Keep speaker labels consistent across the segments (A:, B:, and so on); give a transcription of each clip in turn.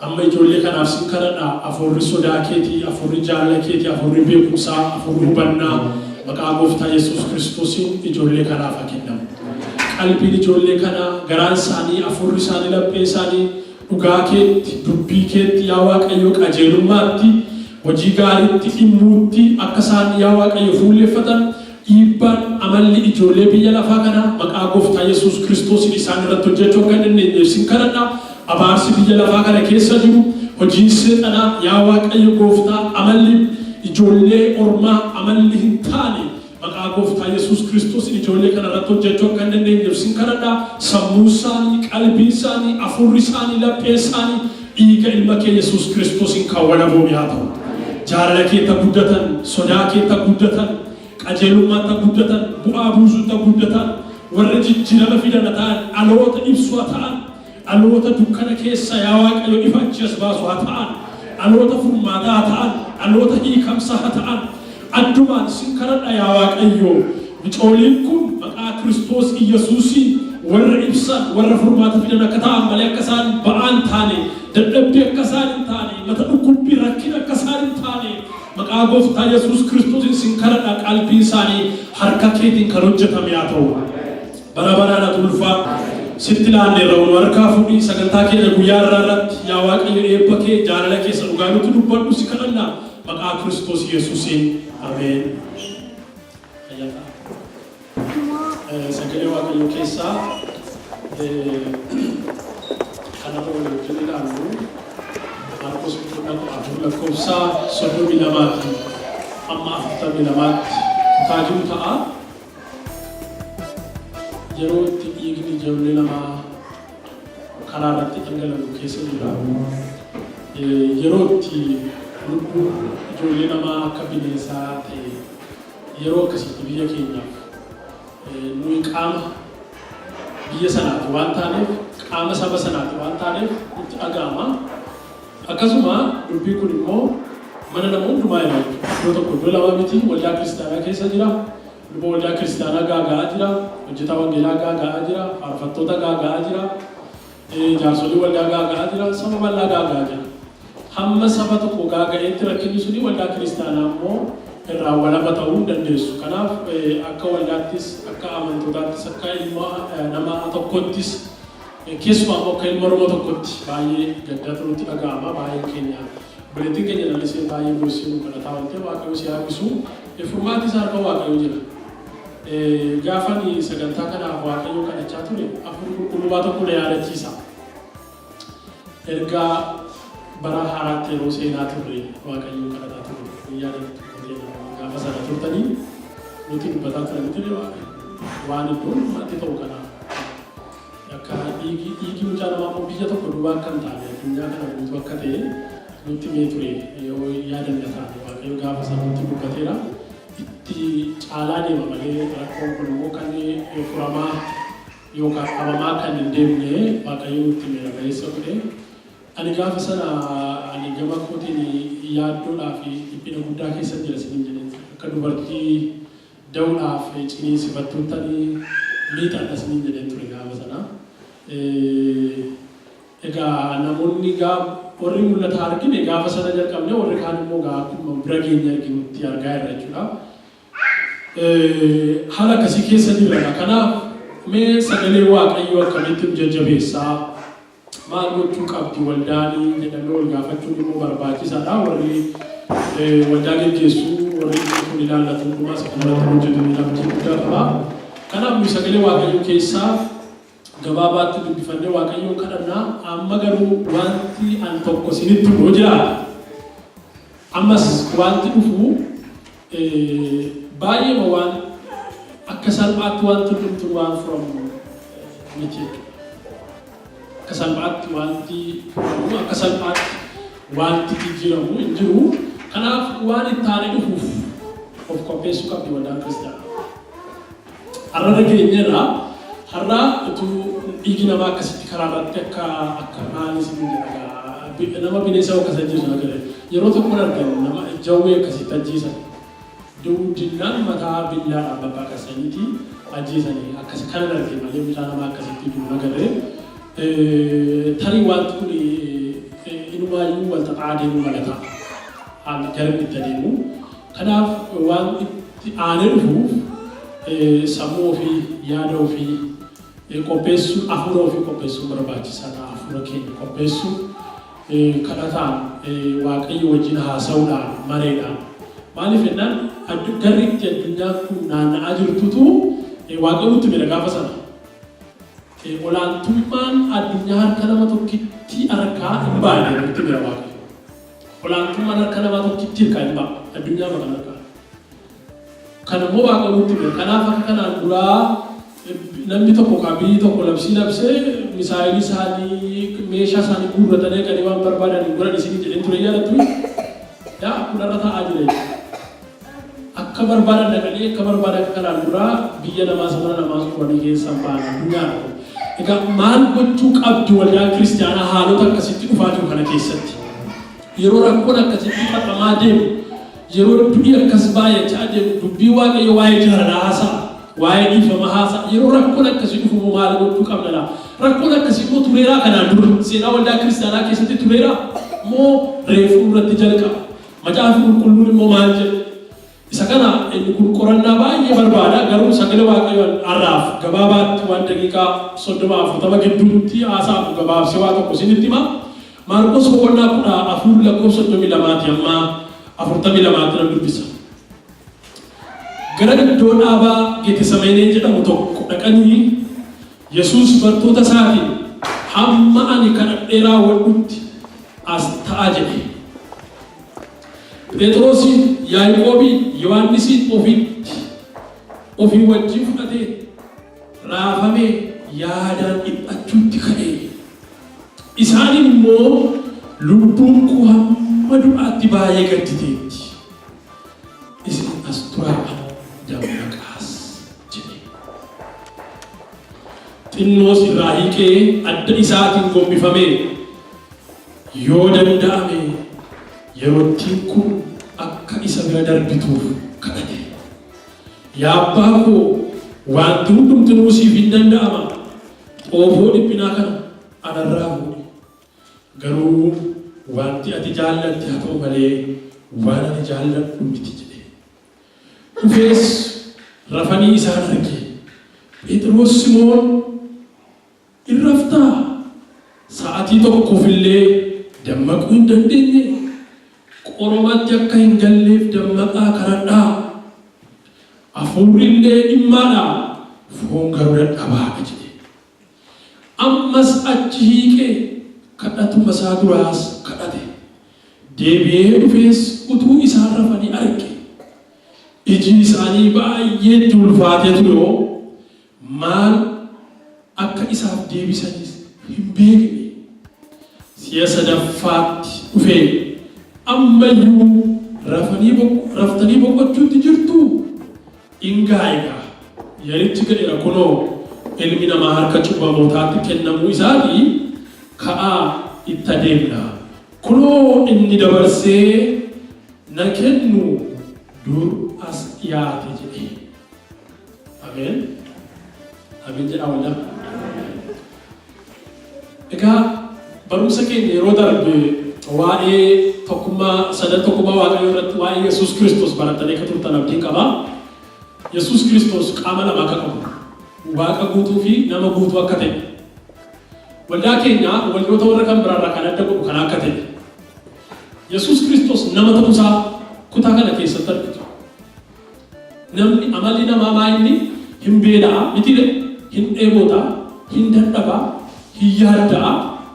A: amma ijoollee kanaaf sin kadhadha afurri sodaa keetii afurri jaalala keetii afurri beekumsaa afurri hubannaa maqaa gooftaa Yesuus Kiristoosiin ijoollee kanaaf haa kennamu. Qalbiin ijoollee kanaa garaan isaanii afurri isaanii laphee isaanii dhugaa keetti dubbii keetti yaa Waaqayyo qajeelummaatti hojii gaariitti dhimmuutti akka isaan yaa Waaqayyo fuulleeffatan dhiibbaan amalli ijoollee biyya lafaa kanaa maqaa gooftaa Yesuus Kiristoosiin isaan irratti hojjechuu akka dandeenyeef sin kadhadha. Abaarsi biyya lafaa kana keessa jiru hojii seexanaa yaa Waaqayyo gooftaa amalli ijoollee ormaa amalli hin taane maqaa gooftaa Yesuus Kiristoosiin ijoollee kana irratti hojjechuu akka dandeenyeef sin kadhadha. Sammuu isaanii qalbii isaanii afurri isaanii laphee isaanii dhiiga ilma kee Yesuus Kiristoosiin kan walaboo haa ta'u. Jaalala keetta guddatan sodaa keetta guddatan qajeelummaatti guddatan bu'aa buusuutti guddatan warra jijjiirama fidan ta'an dhaloota ibsu ta'an dhaloota dukkana keessa yaa Waaqayyo ifa achi as baasu ta'an dhaloota furmaataa ta'an dhaloota hiikamsaa ta'an addumaan sin kadhadha yaa Waaqayyo. Ijoolleen kun maqaa Kiristoos Yesuusiin warra ibsan warra furmaata fidan akka ta'an malee akka isaan ba'aan taane dadhabbii akka isaan hin taane mata dhukkubbii rakkina akka isaan hin taane maqaa gooftaa Yesuus Kiristoosiin sin kadhadha. Qalbii isaanii harka keetiin kan hojjetame haa ta'u. Bara baraan ati ulfaa sitti laannee irraa harkaa fuudhii sagantaa keenya guyyaa irratti yaa Waaqayyo eebba kee jaalala keessa dhugaa nutti dubbadhu si kadhanna maqaa Kiristoos Yesuusiin ameen. Sagalee Waaqayyo keessaa kana waliin ilaallu Marqos lakkoofsa 32 amma 42 taajuu ta'a. Yeroo itti dhiigni ijoollee namaa karaa irratti dhangala'u keessa jira. Yeroo itti lubbuun ijoollee namaa akka bineensaa ta'e yeroo akkasitti biyya keenyaaf nuyi qaama biyya sanaati waan taaneef qaama saba sanaati waan taaneef nutti dhaga'ama. Akkasuma dubbii kun immoo mana nama hundumaa irraa iddoo tokko iddoo lama miti waldaa kiristaanaa keessa jira. Luba waldaa kiristaanaa gaaga'aa jira, hojjetaa wangeelaa gaaga'aa jira, faarfattoota gaaga'aa jira, jaarsolii waldaa gaaga'aa jira, saba bal'aa gaaga'aa jira. Hamma saba tokko gaaga'eetti rakkinni suni waldaa kiristaanaa immoo irraa walaba ta'uu hin dandeessu. Kanaaf akka waldaattis akka amantootaattis akka ilma nama tokkottis keessumaa immoo akka ilma Oromoo tokkotti baay'ee gaddatu nutti dhaga'ama. Baay'een keenya buleettiin keenya lalisee baay'ee gorsii nu kadhataa waan ta'eef Waaqayyo si haabisu. Furmaattis harka Waaqayyo jira. Gaafani sagantaa kanaaf Waaqayyo kadhachaa ture afur qulqulluu tokko na yaadachiisa. Ergaa bara haaraatti yeroo seenaa turre Waaqayyo kadhataa ture. Gaafa sana turtanii nuti dubbataa turan ture waan iddoon maatti ta'u kanaaf. Akka dhiigi mucaa namaa biyya tokko duwwaa akka hin taane addunyaa kana guutuu akka ta'e nutti mee ture yoo yaadanna taane Waaqayyo gaafa sana nutti dubbateera. Itti caalaa deema malee rakkoon kun immoo kan furamaa yookaan qabamaa kan hin deemne Waaqayyo nutti meera baay'isa godhe. Ani gaafa sana ani gama kootiin yaaddoodhaa fi dhiphina guddaa keessa jira isiniin jedheen akka dubartii da'uudhaaf ciniinsifattuuttanii miidhaadha isiniin jedheen ture gaafa sana. Egaa namoonni warri mul'ata argine gaafa sana jalqabne warri kaan immoo akkuma bira keenya arginutti argaa irra jechuudha. Haala akkasii keessa jirra. Kanaaf mee sagalee Waaqayyoo akkamitti jajjabeessaa maal gochuu qabdi waldaanii jedhamee wal gaafachuun immoo barbaachisaadha. Warri waldaa geggeessuu warri kun ilaallatu hundumaa sagantaa hojjetu namatti guddaa qaba. Kanaaf sagalee Waaqayyoo keessaa gabaabaatti dubbifannee Waaqayyoon kadhannaa. Amma garuu wanti an tokko isinitti himuu jira. Ammas wanti dhufu baay'ee waan akka salphaatti wanti dhumtu waan from miti. Akka salphaatti wanti akka salphaatti wanti jijjiiramu hin jiru. Kanaaf waan itti aanee dhufuuf of qopheessuu qabdi waldaan kiristaanaa. Har'a dhageenyeerra har'a utuu dhiigi namaa akkasitti karaa irratti akka maalis nama bineensa akkasa ajjeesu agarre yeroo tokko argamu nama jawwee akkasitti ajjeesan duudinaan mataa billaadhaan babbaqasaniiti ajjeesanii akkasi kanan arge malee mucaa namaa akkasitti duun agarre tarii wanti kun hin إنما يو والتقاعدين ملتا عن كرم التدينو كناف وان آنره سمو في يادو في قبسو أفرو في قبسو مرباجي سانا أفرو كين قبسو كناتان واقعي وجنها سودا مريدا مالي فنان أدو غريك الدنيا كنا نأجر توتو واقعي تمير غافسنا ولان تومان الدنيا كلمة توكتي أركا إبادة تمير واقعي ولان تومان كلمة توكتي كايبا الدنيا ما كلمة كان مو واقعي تمير كنا فكنا نقولا namni tokko qabii tokko labsee misaa'ilii isaanii meeshaa isaanii guurratanii kan waan barbaadan godhan isin jedhee ture yaadatu yaa kunarra taa'aa jire akka barbaadan dhaqanii akka barbaadan kanaan dura biyya namaa sabana namaa suuranii keessan ba'an addunyaa egaa maal gochuu qabdi waldaan kiristaanaa haalota akkasitti dhufaa jiru kana keessatti yeroo rakkoon akkasitti fadhamaa deemu yeroo du'ii akkas baay'achaa deemu dubbii waaqayyo waa'ee jaalalaa haasa'a waa'ee dhiifama haasa'a yeroo rakkoon akkasii dhufu maal gochuu qabna laa rakkoon akkasii immoo tureeraa kanaan dura seenaa waldaa kiristaanaa keessatti tureeraa moo reefuu irratti jalqaba macaafa qulqulluun immoo maal jedhu isa kana inni kun qorannaa baay'ee barbaada garuu sagalee waaqayyoon har'aaf gabaabaatti waan daqiiqaa 30-40 gidduutti haasaa'u gabaabsee waa tokko isinitti hima Maarqos boqonnaa 14 lakkoofsa 32 amma 42 nan dubbisa gara iddoo dhaabaa Geetsemanii jedhamu tokko dhaqanii Yesuus bartoota isaatiin hamma ani kadhadhee raawwadhutti as ta'a jedhe. Phexros, Yaaqoob, Yohaannis ofii wajjin fudhatee raafamee yaadaan dhiphachuutti ka'ee. Isaaniin immoo lubbuun koo hamma du'aatti baay'ee gadditeetti. Isin as turaa dammaqaas jedhe. Xinnoos irraa hiiqee adda isaatiin gombifamee yoo danda'ame yerootiin kun akka isa bira darbituuf kadhate. Yaa abbaa koo wanti hundumtuu siif hin danda'ama. Xoofoo dhiphinaa kana anarraa fuudhi. Garuu wanti ati jaallatti haa ta'u malee waan ani jaalladhu miti jedhe. Dhufees rafanii isaan arge. Phexros Simoon in raftaa sa'aatii tokkoofillee dammaquu hin dandeenye. Qoromatti akka hin galleef dammaqaa kadhadhaa. Hafuurillee dhimmaadhaa foon garuu dadhabaadha jedhe. Ammas achi hiiqee kadhatuma isaa duraas kadhate. Deebi'ee dhufees utuu isaan rafanii arge. Iji isaanii baay'ee ulfaatee ture maal akka isaaf deebisanis hin beekne. Si'a sadaffaatti dhufee ammayyuu raftanii boqochuutti jirtu ingaa egaa yerichi ga'eera kunoo ilmi namaa harka cubbamootaatti kennamuu isaatii ka'aa itti adeemna. Kunoo inni dabarsee na kennu dur as dhiyaate jedhe. Ameen. Ameen jedha waldaa. Egaa barumsa keenya yeroo darbe waa'ee tokkummaa waaqayyoo irratti waa'ee Yesuus Kiristoos baratanii akka turtan abdiin qaba. Yesuus Kiristoos qaama lama akka qabu. Waaqa guutuu fi nama guutuu akka ta'e. Waldaa keenya waldoota warra kan biraarraa kan adda godhu kan akka ta'e. Yesuus Kiristoos nama ta'uusaa kutaa kana keessatti argitu. Namni amalli namaa maayinni hin beelaa mitiire hin dheebotaa hin dadhabaa hin yaaddaa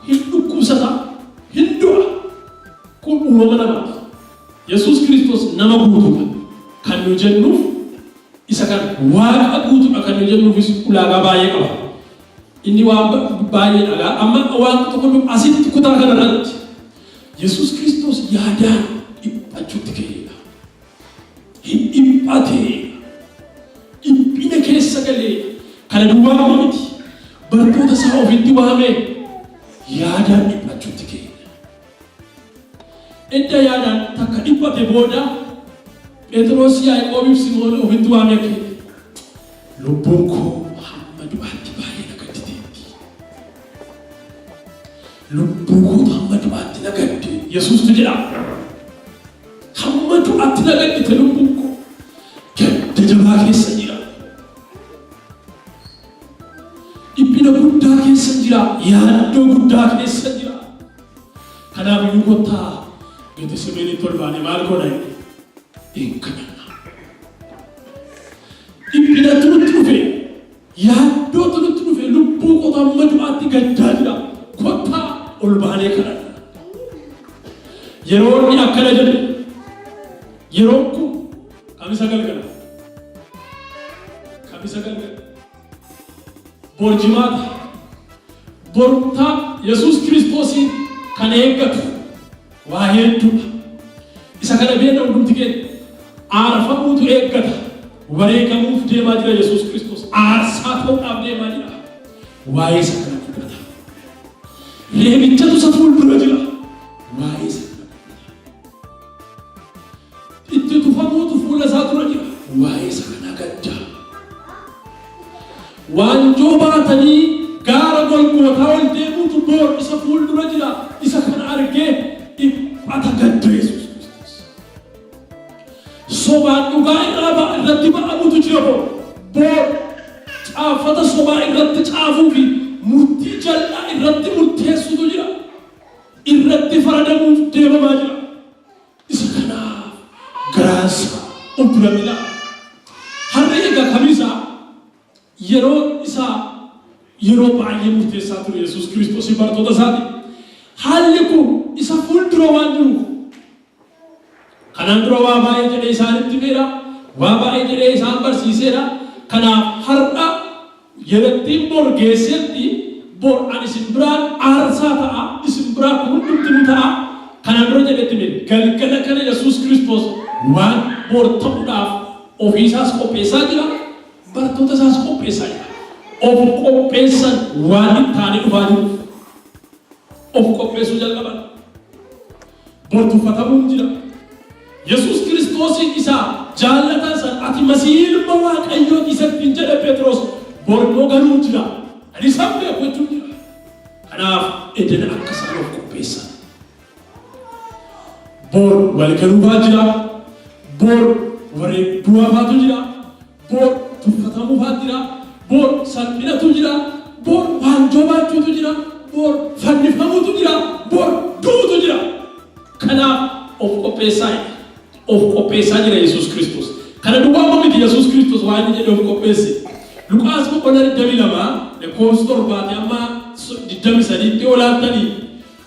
A: hin dhukkubsataa hin du'a. Kun uumama namaati. Yesuus Kiristoos nama guutuudha. Kan nu jennuuf isa kan waaqa guutuudha kan nu jennuufis ulaagaa baay'ee qaba. Inni waan baay'ee dhagaa amma waan tokko asitti kutaa kanarratti Yesuus Kiristoos yaadaan dhiphachuutti ka'eedha. Hin dhiphatee dhiphina keessa galee kana duwwaa miti bartoota isaa ofitti waamee yaadaan dhiphachuutti ka'eedha. Edda yaadaan takka dhiphate booda Phexros Yaaqoob Simoon ofitti waamee ka'e. Lubbuun koo hamma du'aatti baay'ee na gadditeetti. Lubbuun koo hamma du'aatti na gaddi. Yesuus tu jedha. Hammatu atti nagaddite lubbuun koo gadda jabaa keessa jira. Dhiphina guddaa keessa jira. Yaaddoo guddaa keessa jira. Kanaaf iyyuu kottaa Getsemeenitti ol baanee maal godhan? Hin kadhanna. Dhiphinatu nutti dhufe. Yaaddootu nutti dhufe. Lubbuu koo amma du'aatti gaddaa jira. Kottaa ol baanee kadhanna. Yeroo inni akkana jedhe yeroo kun kamisa galgala. Kamisa galgala. Borjimaata. Bortaa Yesuus Kiristoosiin kan eeggatu waa hedduudha. Isa kana beekna hundumti keenya. Aarfamuutu eeggata. Wareegamuuf deemaa jira Yesuus Kiristoos. Aarsaa ta'uudhaaf deemaa jira. Waa'ee isa kana dubbata. Reebichatu isa fuuldura jira. Waa'ee isa kana dubbata. Itti tufamuutu fuula isaa dura jira. Waa'ee isa kana gadda. Waanjoo baatanii gaara Golgootaa ol deemuutu boor isa fuuldura jira. Isa kana argee dhiphata gadda Yesuus Kiristoos. Sobaan dhugaa irratti ba'amutu jira boor. Caafata sobaa irratti caafuu fi murtii jal'aa irratti murteessutu jira. Irratti faradamuuf deemamaa jira. Isa kanaaf garaansa uldura mila. Har'a egaa kamisaa yeroo isaa yeroo baay'ee murteessaa ture Yesuus Kiristoos bartoota isaati. Haalli kun isa fuuldura waan jiruuf kanaan dura waa baay'ee jedhee isaanitti himeera. Waa baay'ee jedhee isaan barsiiseera. Kanaaf har'a yelettiin bor geessetti bor ani isin biraan aarsaa ta'a. Isin biraa kun hundumtuu ta'a. Kanaan dura jedhetti hime galgala kana Yesuus Kiristoos waan bor ta'uudhaaf ofiisaas qopheessaa jira. Bartoota isaas qopheessaa jira. Of qopheessan waan hin taane dhufaa jiruuf. Of qopheessuu jalqaban. Bor tuffatamuun jira. Yesuus Kiristoosiin isaa jaallatan san ati Masiihii ilma Waaqayyooti isatti hin jedhe Phexros bormoo garuu jira. Ani isaan beeku jechuun jira. Kanaaf edena akka isaan of qopheessan. Bor walgaluufaa jira. Bor du'aafaatu jira. Bor tuffatamuufaa jira. Bor salphinatu jira. Bor waanjoo baachuutu jira. Bor fannifamuutu jira. Bor duutu jira. Kanaaf of qopheessaa jira Yesuus Kiristoos. Kana duwwaa miti Yesuus Kiristoos waan inni jedhe of qopheesse. Luqaas boqonnaa 22 lakkoofsa 7 amma 23tti olaantanii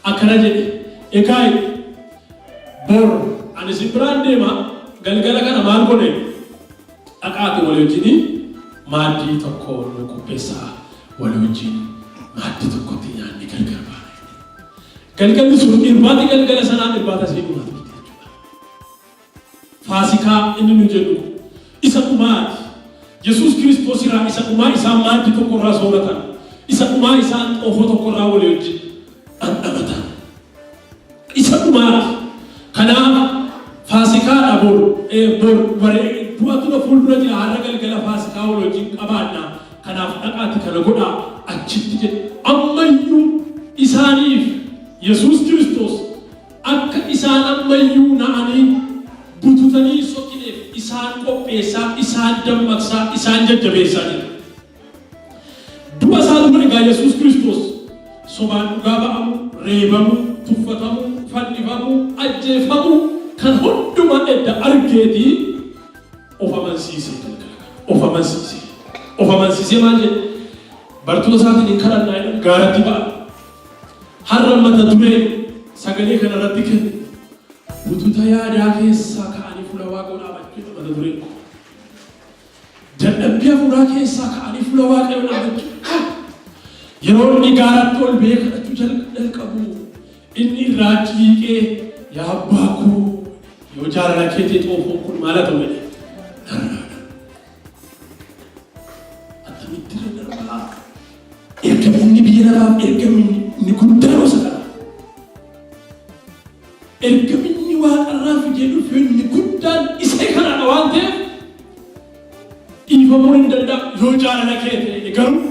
A: akkana jedhe. Egaa bor ani isin biraan deema galgala kana maal godhe dhaqaati walii wajjin maaddii tokko nu qopheessaa walii wajjin maaddii tokkotti nyaanni gargar baana. Galgalli sun irbaati galgala sanaan irbaata isii dhumaati jechuudha. Faasikaa inni nu jedhu isa dhumaati. Yesuus Kiristoos irraa isa dhumaa isaan maaddii tokko irraa sooratan. Isa dhumaa isaan xoofoo tokko irraa walii wajjin dhandhamatan. Isa dhumaati. Kanaaf faasikaadha bor du'atu na fuuldura jira har'a galgala faasikaa walii wajjin qabaannaa. Kanaaf dhaqaati kana godhaa achitti jedhe. Ammayyuu isaaniif Yesuus Kiristoos akka isaan ammayyuu na'anii bututanii sokineef isaan qopheessaa, isaan dammaqsaa, isaan jajjabeessaa jira. Du'a isaa dura egaa Yesuus Kiristoos sobaan dhugaa ba'amu, reebamu, tuffatamu, fannifamu, ajjeefamu kan hundumaa edda argeetii of amansiisee of amansiisee maal jedhe bartoota isaatiin hin kadhannaa gaaratti ba'a. Har'a mata duree sagalee kana irratti kenne bututa yaadaa keessaa ka'anii fuula Waaqaa dhaabachuu mata duree. Dadhabbii hafuuraa keessaa ka'anii fuula Waaqaa dhaabachuu. Yeroo inni gaaratti ol ba'ee kadhachuu jalqabu inni irraa jiiqee yaa abbaa koo yoo jaalala keetii xoofoon kun maal haa ta'u jedhe. Attamitti darbaa ergaminni biyya namaaf ergaminni guddaan osa qaba. Ergaminni Waaqarraa fidee dhufe inni guddaan isa kanadha waan ta'eef dhiifamuu hin danda'u yoo jaalala kee ta'e garuu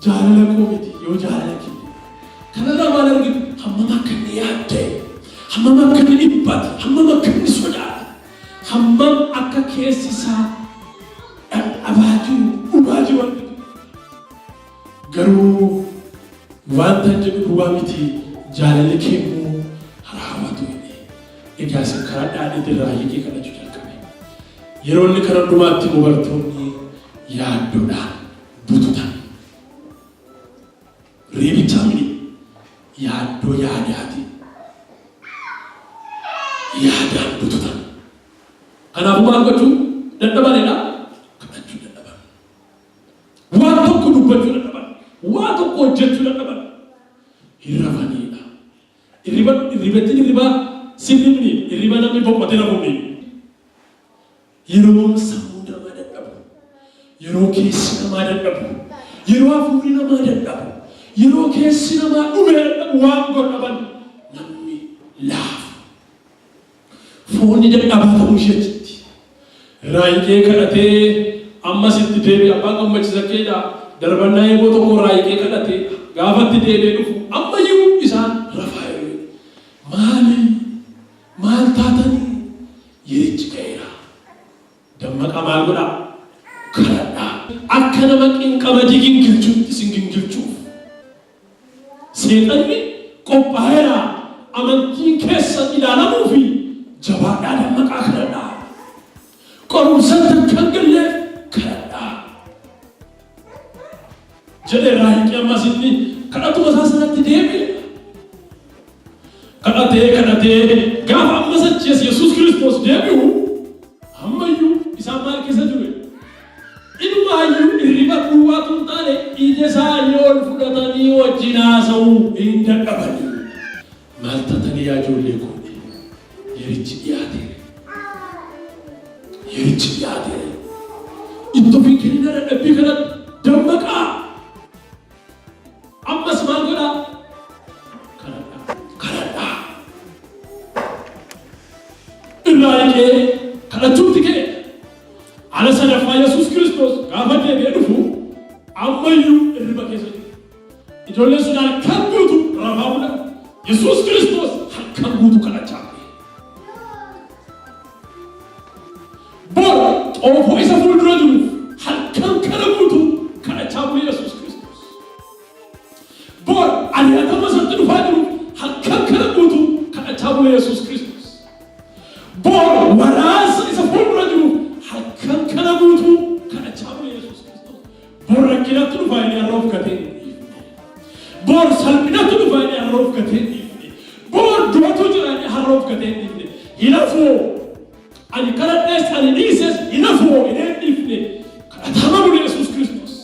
A: jaalala koo miti yoo jaalala kee. Kanarraa maal argitu hammam akka inni yaadde hammam akka inni dhibbate, hammam akka inni sodaate, hammam akka keessi isaa dhandhabaa jiru, dhugaa jiru. Garuu wanta jedhu duwwaa miti, jaalalli kee immoo raawwatu. Egaa isin karaa dhaadhii irraa hiikee kadhachuu jalqabe. Yeroo inni karaa dhumaatti dubartoonni yaaddoodhaan bututan. Reebichaa miti yaaddoo yaadaati. Yaadaan bututan. Kanaafuu maal gochuu dadhabanidha? Kadhachuu dadhaban. Waan tokko dubbachuu dadhaban. Waan tokko hojjechuu dadhaban. Hirrafanidha. Irribaa Sibni irriba namni boqotee namuuni. Yeroo sammuu namaa dadhabu, yeroo keessi namaa dadhabu, yeroo hafuurri namaa dadhabu, yeroo keessi namaa dhumee dadhabu waan godhaban namni laafa. Foonni dadhabaa ta'uu isheetti. Raayikee kadhatee ammas itti deebi'e abbaan gammachiisa keedha. Darbannaa eeboo tokko raayikee kadhatee gaafatti deebi'ee dhufu ammayyuu isaan rafaa jiru. Maal taatanii yerichi ga'eera. Dammaqa maal godhaa? Kadhadhaa. Akka nama qinqamadii gingilchuutti isin gingilchuuf. Seexanni qophaa'eera. Amantiin keessan ilaalamuu fi jabaadhaa dammaqaa kadhadhaa. Qorumsatti kan galleef kadhadhaa. Jedhee raayikee ammas inni kadhatuma isaa sanatti deebi'e. Kadhatee gaafa ammas achiis Yesuus Kiristoos deebi'u ammayyuu isaan maal keessa jiru? Ilmaayyuu hirriba duwwaatu hin taane ija isaanii ol fudhatanii wajjin haasa'uu hin dadhabani. Maal taatanii yaa ijoollee koo? Yerichi dhiyaateera. Yerichi dhiyaateera. Ittoo fi kennaa dadhabbii kana dammaqaa. Ammas maal godhaa? Raayikee kadhachuutti ka'e. Ala sadaffaa Yesuus Kiristoos gaafa deebi'ee dhufu ammayyuu hirriba keessa jiru. Ijoolleen sun halkan guutu rafaa bulan. Yesuus Kiristoos halkan guutu kadhachaa ture. Bor xoofoo isa fuuldura jiruuf halkan kana guutu kadhachaa ture Yesuus Kiristoos. Bor ari'atama isatti dhufaa jiruuf halkan kana guutu kadhachaa ture Yesuus Kiristoos. Bor waraasa isa fuuldura jiru halkan kana guutuu kadhachaa ture Yesuus Kiristoos. Bor rakkinatti dhufaa inni har'a of gatee hin dhiifne. Bor salphinatti dhufaa inni har'a of gatee hin dhiifne. Bor du'atu jira inni har'a of gatee hin dhiifne. Hinafoo ani kadhadhees ani dhiises hinafoo hin dhiifne. Kadhataama ture Yesuus Kiristoos.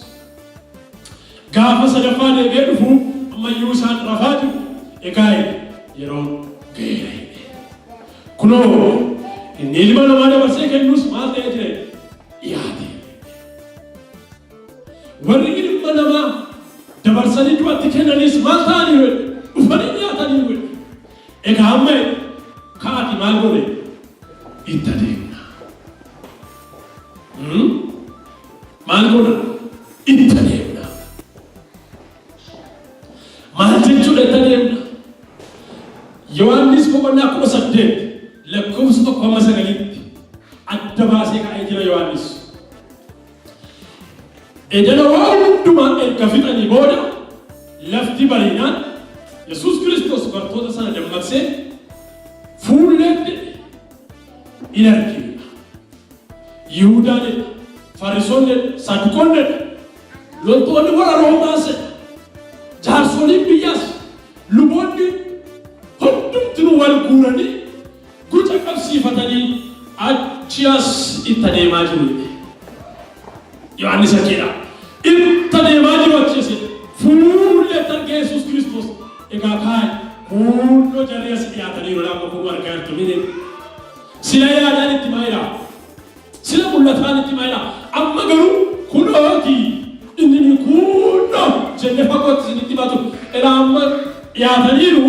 A: Gaafa sadaffaa deebi'ee dhufu ammayyuu isaan rafaa jiru. Egaa yeroo ga'eera. Kunoo inni ilma namaa dabarsee kennus maal ta'ee jire? Dhiyaate. Warri ilma namaa dabarsanii du'atti kennanis maal ta'anii jedhu? Dhufanii nyaatanii jedhu. Egaa amma kaati maal godhe? Itti adeemna. Maal godha? Itti adeemna. Maal jechuudha itti adeemna? Yohaannis boqonnaa 18 lakkoofsa 1:9 adda baasee kaa'ee jira Yohaannis. Edana waan hundumaa erga fixanii booda lafti barinaan Yesuus Kiristoos bartoota sana dammaqsee fuulleetti in argina. Yihuudaan, Fariisonni, Saduqoonni, loltoonni warra Roomaas, jaarsoliin biyyaas, luboonni hundumtuu wal guuranii guca qabsiifatanii achi as itti adeemaa jiru. Yohaannis akeedha. Itti adeemaa jiru achiis fuulleetti argee Yesuus Kiristoos. Egaa kaan hundoo jarri as dhiyaataniiru laama kun argaa jirtu mini. Sila yaadaan itti maayila. Sila mul'ataan itti maayila. Amma garuu kunooti inni kunoo jennee fagootti isin itti baatu. Egaa amma dhiyaataniiru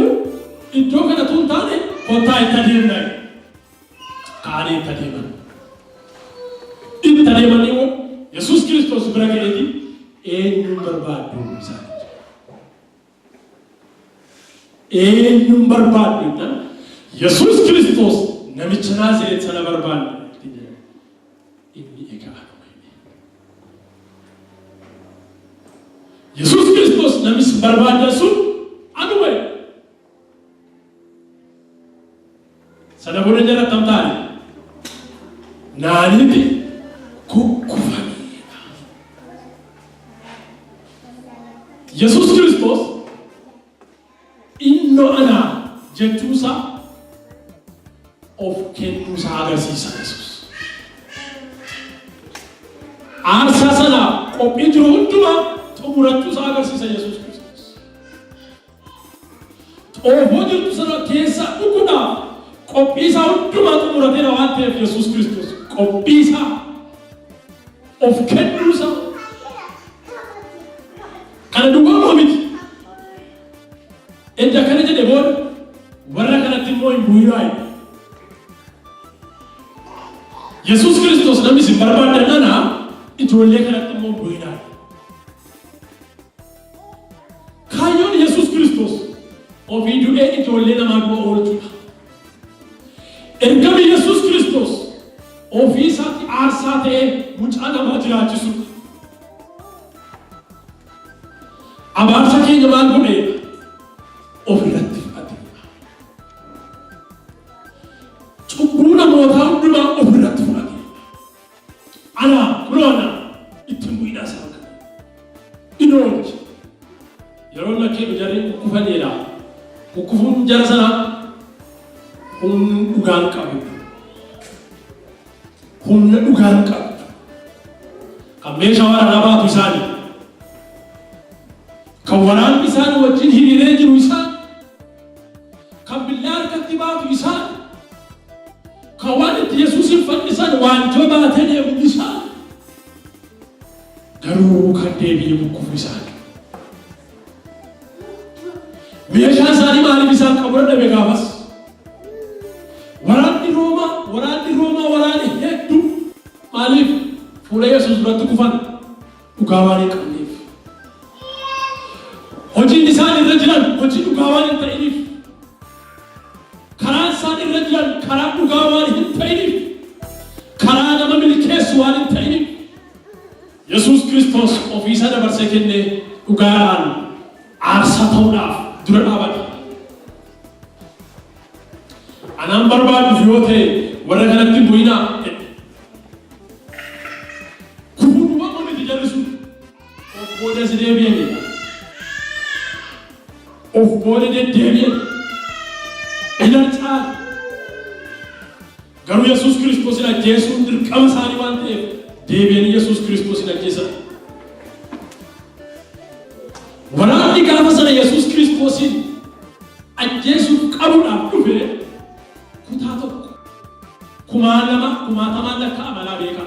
A: iddoo kanatu hin taane kottaa itti adeemnaa. Kaanii itti adeeman. Itti adeemanii Yesuus Kiristoos bira ga'eeti eenyuun barbaaddu isaanii. Eenyuun barbaaddu Yesus Kristos namicha Naazreet sana barbaanne inni egaa Yesus Kristos namicha barbaanne sun anuma sana booda jara tamtaane naaniti kukkufaniidha. Yesus Kristos inno ana jechuusa of kennuusa agarsiisa. Yesus aarsaa sana qophii jiru hundumaa xumurachuusa agarsiisa. Yesus Kristos xoofoo jirtu sana keessa dhuguudhaaf qophii isaa hundumaa xumurateera waan ta'eef Yesus Kristos qophii isaa of kennuusa kana duwwaa miti. Ejja kana jedhe booda warra kanatti immoo hin bu'inaa. Yesus Kristos namni isin barbaadannana ijoollee kanatti immoo hin bu'inaa. Kaayyoon Yesus Kristos ofii du'ee ijoollee namaa du'a oolchuudha. Ergama Yesus Kristos ofii isaatti aarsaa ta'ee mucaa namaa jiraachisuudha. Abaarsa keenya maal godhee ofirratti fudhateera. Cubbuu namootaa hundumaa ofirratti fudhateera. Ana kunoona ittiin bu'inaa isaa kana inoolchi yeroo lakkee jarri kukkufaneedha. Kukkufuun jara sana humna dhugaan qabu. Humna dhugaan qabu. Kan meeshaa waraanaa baatu isaanii. Kan waraanni isaan wajjin hiriiree jiru isaan. Kan billaa harkatti baatu isaan. Kan waan itti Yesuusin fannisan waanjoo baatee deemu isaan. Garuu kan deebi'ee kukkufu isaan. Meeshaa isaanii maaliif isaan qabu dhabe gaafas? Waraanni Roomaa hedduu maaliif fuula Yesuus duratti kufan? Dhugaa waan hin qabneef. Hojiin isaan irra jiran hojii dhugaa waan hin ta'iniif. Karaan isaan irra jiran karaa dhugaa waan hin ta'iniif. Karaa nama milkeessu waan hin ta'iniif. Yesuus Kristos ofiisa dabarsee kennee dhugaadhaan aarsaa ta'uudhaaf dura dhaabate. Anaan barbaaduuf yoo ta'e warra kanatti bu'inaa kufuudhuma miti jarri sun of booda si deebi'anidha. Of booda deddeebi'an ilarcaan garuu Yesuus Kiristoosin ajjeesuun dirqama isaanii waan ta'eef deebi'anii Yesuus Kiristoosin ajjeesan. Waraanni gaafa sana Yesuus Kiristoosin ajjeesuuf qabuudhaaf dhufe kutaa tokko kumaatamaan lakkaa'amanaa beeka.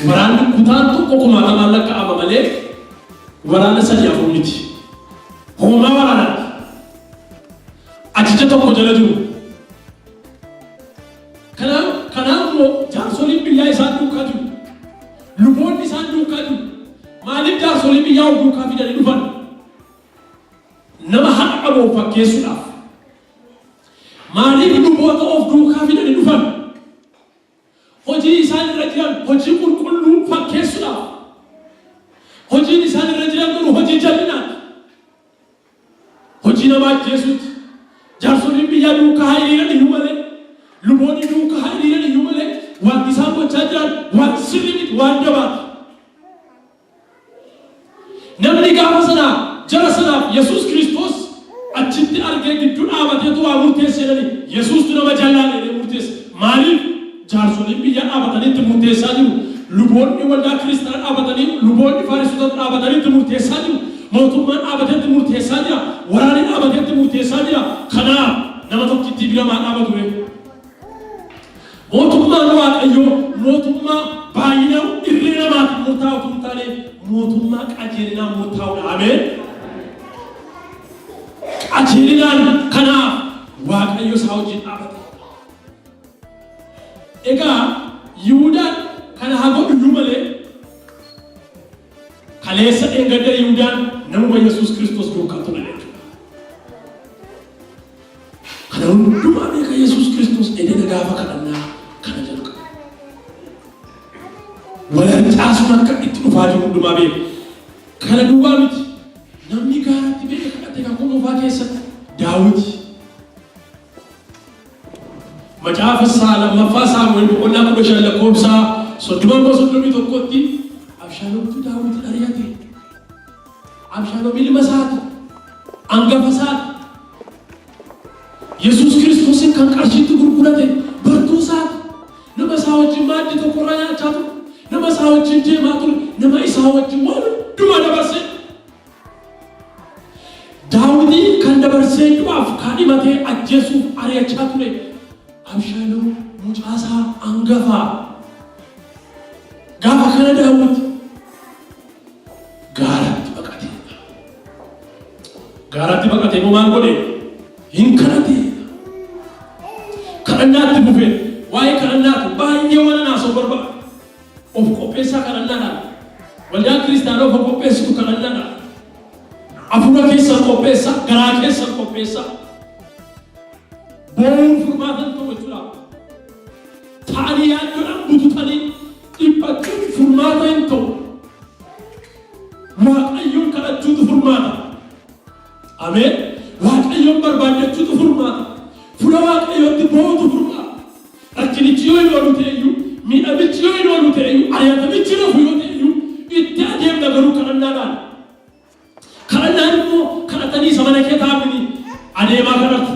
A: Waraanni kutaan tokko kumaatamaan lakkaa'ama malee waraana sadii afur miti. Hoomaa waraanaati. Achicha tokko jala jiru. Kanaaf immoo jaarsoliin biyyaa isaan duukaa jiru. Luboonni isaan duukaa jiru. Maaliif jaarsoliin biyyaa of duukaa fidanii dhufan? Nama haqa qabu of fakkeessuudhaaf. Maaliif luboota of duukaa fidanii dhufan? Hojii isaan irra jiran hojii qulqulluu fakkeessuudhaaf. Hojiin isaan irra jiran garuu hojii jal'inaati. Hojii nama ajjeesuuti. Jaarsoliin biyyaa duukaa hiriiran iyyuu malee, luboonni duukaa hiriiran iyyuu malee, wanti isaan gochaa jiran wanti sirrii miti waan dabaati. Namni gaafa sanaa jara sanaaf Yesuus Kristos achitti argee gidduu dhaabateetu waa murteessedhani. Yesuustu nama jallaan jedhee murteesse. Maaliif jaarsoliin biyyaa dhaabataniitti murteessaa jiru? Luboonni waldaa kiristaanaa dhaabatanii, luboonni Fariisota dhaabataniitti murteessaa jiru. Mootummaan dhaabateetti murteessaa jira. Waraanni dhaabateetti murteessaa jira. Kanaaf nama tokkitti biramaa dhaabatu. Mootummaan Waaqayyoo mootummaa baay'ina irree namaatti murtaa'u hin taane mootummaa qajeelinaan murtaa'udha. Ameen. Qajeelinaan kanaaf Waaqayyo isaa wajjin dhaabate. Egaa Yihuudaan kana haa godhu iyyuu malee kaleessa dheengadda Yihuudaan namuma Yesuus Kristos duukaa ture jechuudha. Kana hundumaa beeka Yesuus Kiristoos ededa gaafa kadhannaa kana jalqaba. Walancaasuun akka itti dhufaa jiru hundumaa beeka. Kana duwwaa miti. Namni gaaratti beeka kadhate kan kunuunfaa keessatti Daawiti. Macaafa lammaffaa Saamu'eel boqonnaa 15 lakkoofsa 31 Abshaaloomtu Daawit ari'ate. Abshaaloom ilma isaati. Hangafa isaati. Yesuus Kiristoosin kan qarshiitti gurgurate bartuu isaati. Nama isaa wajjin maaddii tokko irraa nyaachaa ture. Nama isaa wajjin deemaa ture. Nama isaa wajjin waan hundumaa dabarsee. Daawit kan dabarsee du'aaf kaadhimatee ajjeesuuf ari'achaa ture. Abshaaloom mucaa isaa hangafaa. Gaafa kana Daawit gaaratti baqate. Gaaratti baqatee maal godhe? Hin kadhate. Kadhannaatti buufee waa'ee kadhannaatti baay'ee waan naasoo barbaada. Of qopheessaa kadhannaadhaan. Waldaa kiristaanaa of qopheessitu kadhannaadhaan. Hafuura keessan qopheessaa, garaa keessan qopheessaa. Boon furmaatan ta'u jechuudha. Ta'anii yaaddoodhaan bututanii dhiphachuun furmaata hin ta'u. Waaqayyoon kadhachuutu furmaata. Ameen. Waaqayyoon barbaadachuutu furmaata. Fuula Waaqayyootti bootu furmaata. Rakkinichi yoo hin oolu ta'eyyuu, miidhamichi yoo hin oolu ta'eyyuu, ari'atamichi rafu yoo ta'eyyuu, itti adeemna garuu kadhannaadhaan. Kadhannaan immoo kadhatanii isa mana kee taa'anii adeemaa kadhatu.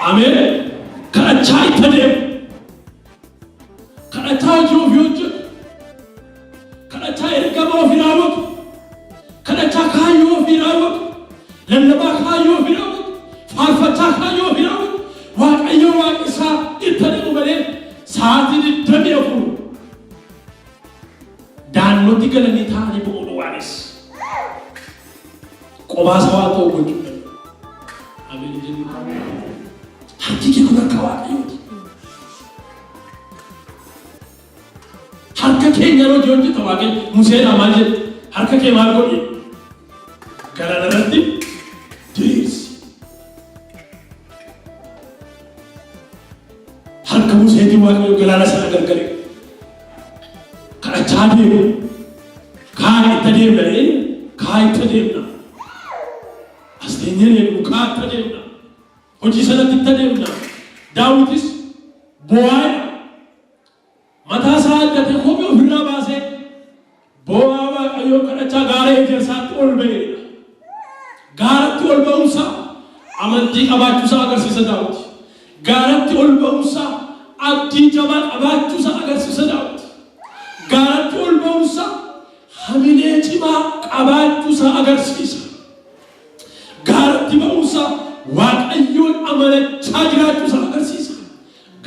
A: Ameen. Kadhachaa itti adeemu. Kadhachaa hojii ofii hojjetu. Kadhachaa ergama ofii raawwatu. Kadhachaa kaayyoo ofii raawwatu. Lallabaa kaayyoo ofii raawwatu. Faarfachaa kaayyoo ofii raawwatu. Waaqayyo Waaqa isaa itti adeemu malee sa'aatii 24 daannootti galanii taa'anii boqotu waanis. Qobaasa waa ta'u gochuudha. Ameen jennu. Harki kee kun akka Waaqayyooti. Harka keenya hojii hojjeta Waaqayyo. Museedhaan maal jedhe? Harka kee maal godhe? Galaana irratti diriirsi. Harka Museetiin Waaqayyo galaana sana gargare. Kadhachaa deemu. Kaa itti adeemna. Kaa itti adeemna. Asteenyeen eegu kaa itti adeemna. Hojii sanatti itti adeemna. Daawitis boo'aadha. Mataa isaa addatee kophee ofirraa baasee boo'aa Waaqayyoo kadhachaa gaara ejersaatti ol ba'eedha. Gaaratti ol ba'umsaa amantii qabaachuusaa agarsiisa Daawit. Gaaratti ol ba'umsaa abdii jabaa qabaachuusaa agarsiisa Daawit. Gaaratti ol ba'umsaa hamilee cimaa qabaachuusaa agarsiisa. Gaaratti ba'umsaa Waaqayyoon amanachaa jiraachuusaa agarsiisa.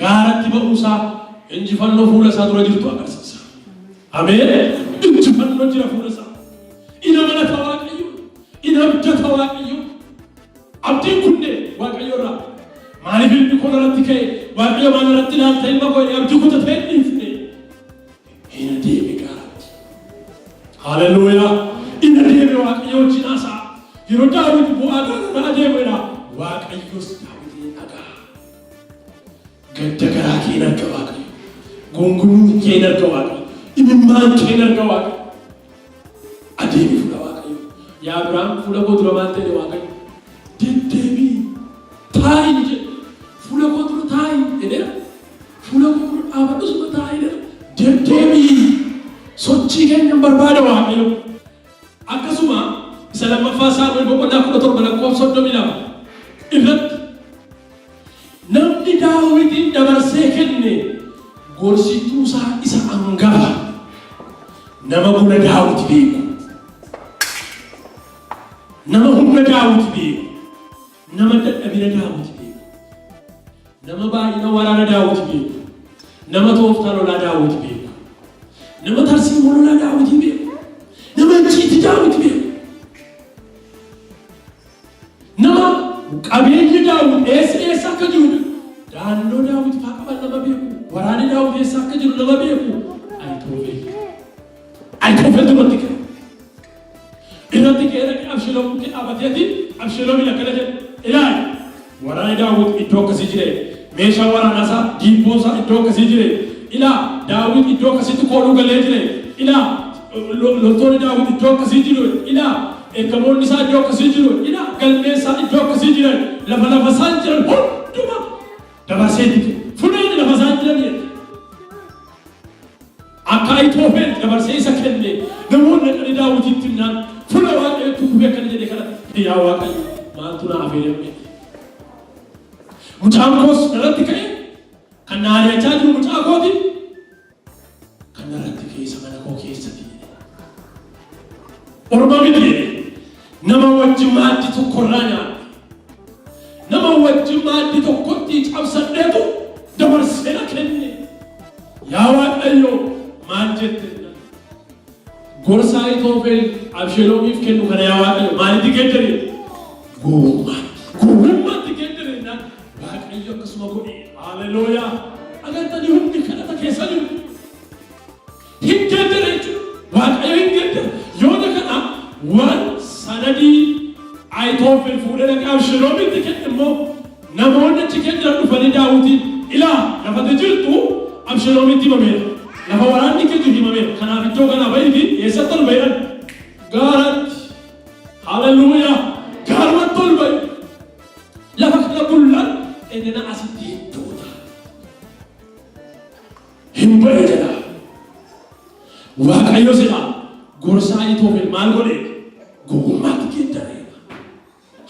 A: Gaaratti ba'umsaa injifannoo fuula isaa dura jirtu agarsiisa. Ameen. Injifannoo jira fuula isaa. Ina amanata Waaqayyo. Ina abdata Waaqayyo. Abdiin kunne Waaqayyo irraa. Maaliif ilmi kun irratti ka'e? Waaqayyo maal irratti ilaalta ilma koo abdii kutatee hin dhiifne. Ina deeme gaaratti. Haleluuyaa. Ina deeme Waaqayyo wajjin haasa'a. Yeroo Daawit bu'aa gaara adeemedha. Waaqayyos Daawitiin dhagaa. Gadda garaa kee arga Waaqayyo. Gonkummii kee arga Waaqayyo. Imimmaan kee arga Waaqayyo. Adeemi fuula Waaqayyo. Yaa Abiraam fuula koo dura maal ta'e Waaqayyo? Deddeebii taa'i jedhe. Fuula koo dura taa'i jedheera. Fuula koo dura dhaabadhu suma taa'i jedheera. Deddeebii sochii keenya barbaada Waaqayyo. Akkasuma isa lammaffaa Saamu'eel boqonnaa 17 lakkoofsa 32 irratti namni Daawitin dabarsee kenne gorsituu isaa isa hangafa nama humna Daawit beeku. Nama humna Daawit beeku. Nama dadhabina Daawit beeku. Nama baay'ina waraana Daawit beeku. Nama tooftaa lolaa Daawit beeku. Nama tarsiimoo lolaa Daawit beeku. Nama icciitii Daawit beeku. Nama qabeenyi Daawit eessa akka jiru daandoo Daawit faa qaban nama beeku. Waraanni Daawit eessa akka jiru nama beeku. Aitoofel duratti ka'e. Irratti ka'e dhaqee Abshaloom dhaabateeti Abshaloom akkana jedhe ilaali waraana Daawit iddoo akkasii jire. Meeshaa waraanaasaa giibboosaa iddoo akkasii jire. Ilaa Daawit iddoo akkasitti kooluu galee jire. Ilaa loltoonni Daawit iddoo akkasii jiru. Ilaa ergamoonni isaa iddoo akkasii jiru. Ilaa galmeessaa iddoo akkasii jiran. Lafa isaan jiran hunduma dabarseetti fuudhanii lafa isaan jiran akka Ahiitoofel dabarsee isa kenne namoonni dhaqanii Daawititti himnaan fuula Waaqayyootti kubee akkana jedhee kadhate. Yaa Waaqayyo maaltu na affeerame? Mucaan koos irratti ka'e kan na ari'achaa jiru mucaa kooti kan irratti keessa mana koo keessatti orma miti nama wajjin maaddii tokkorraa nyaadha. Nama wajjin maaddii tokkotti cabsadheetu dabarsee na kenne. Yaa Waaqayyo maal jette? Gorsa Ahiitoofel Abshaloomiif kennu kana yaa Waaqayyo maalitti geddare? Gowwummaatti geddare naan Waaqayyo akkasuma godhe. Haleluuyaa! Agartanii hundi kadhata keessa jiru. Hin geddare jechuudha. Waaqayyo hin geddare. Yoona kana waan sanadii Ahiitoofel fuudhee dhaqee Abshaloomitti kenne immoo namoonni achi keessa dhufanii Daawitiin ilaa lafatti jirtu Abshaloomitti himameera. Lafa waraanni keessa himameera. Kanaaf iddoo kanaa bahiifi eessatti ol bahiran? Gaaratti. Haleluuyaa! Gaarumatti ol bahi. Lafa kana bullaan ennena asitti hedduudha. Hin bahe jedha. Waaqayyo jedha gorsa Ahiitoofel maal godhe? Gowwummaatti geddare.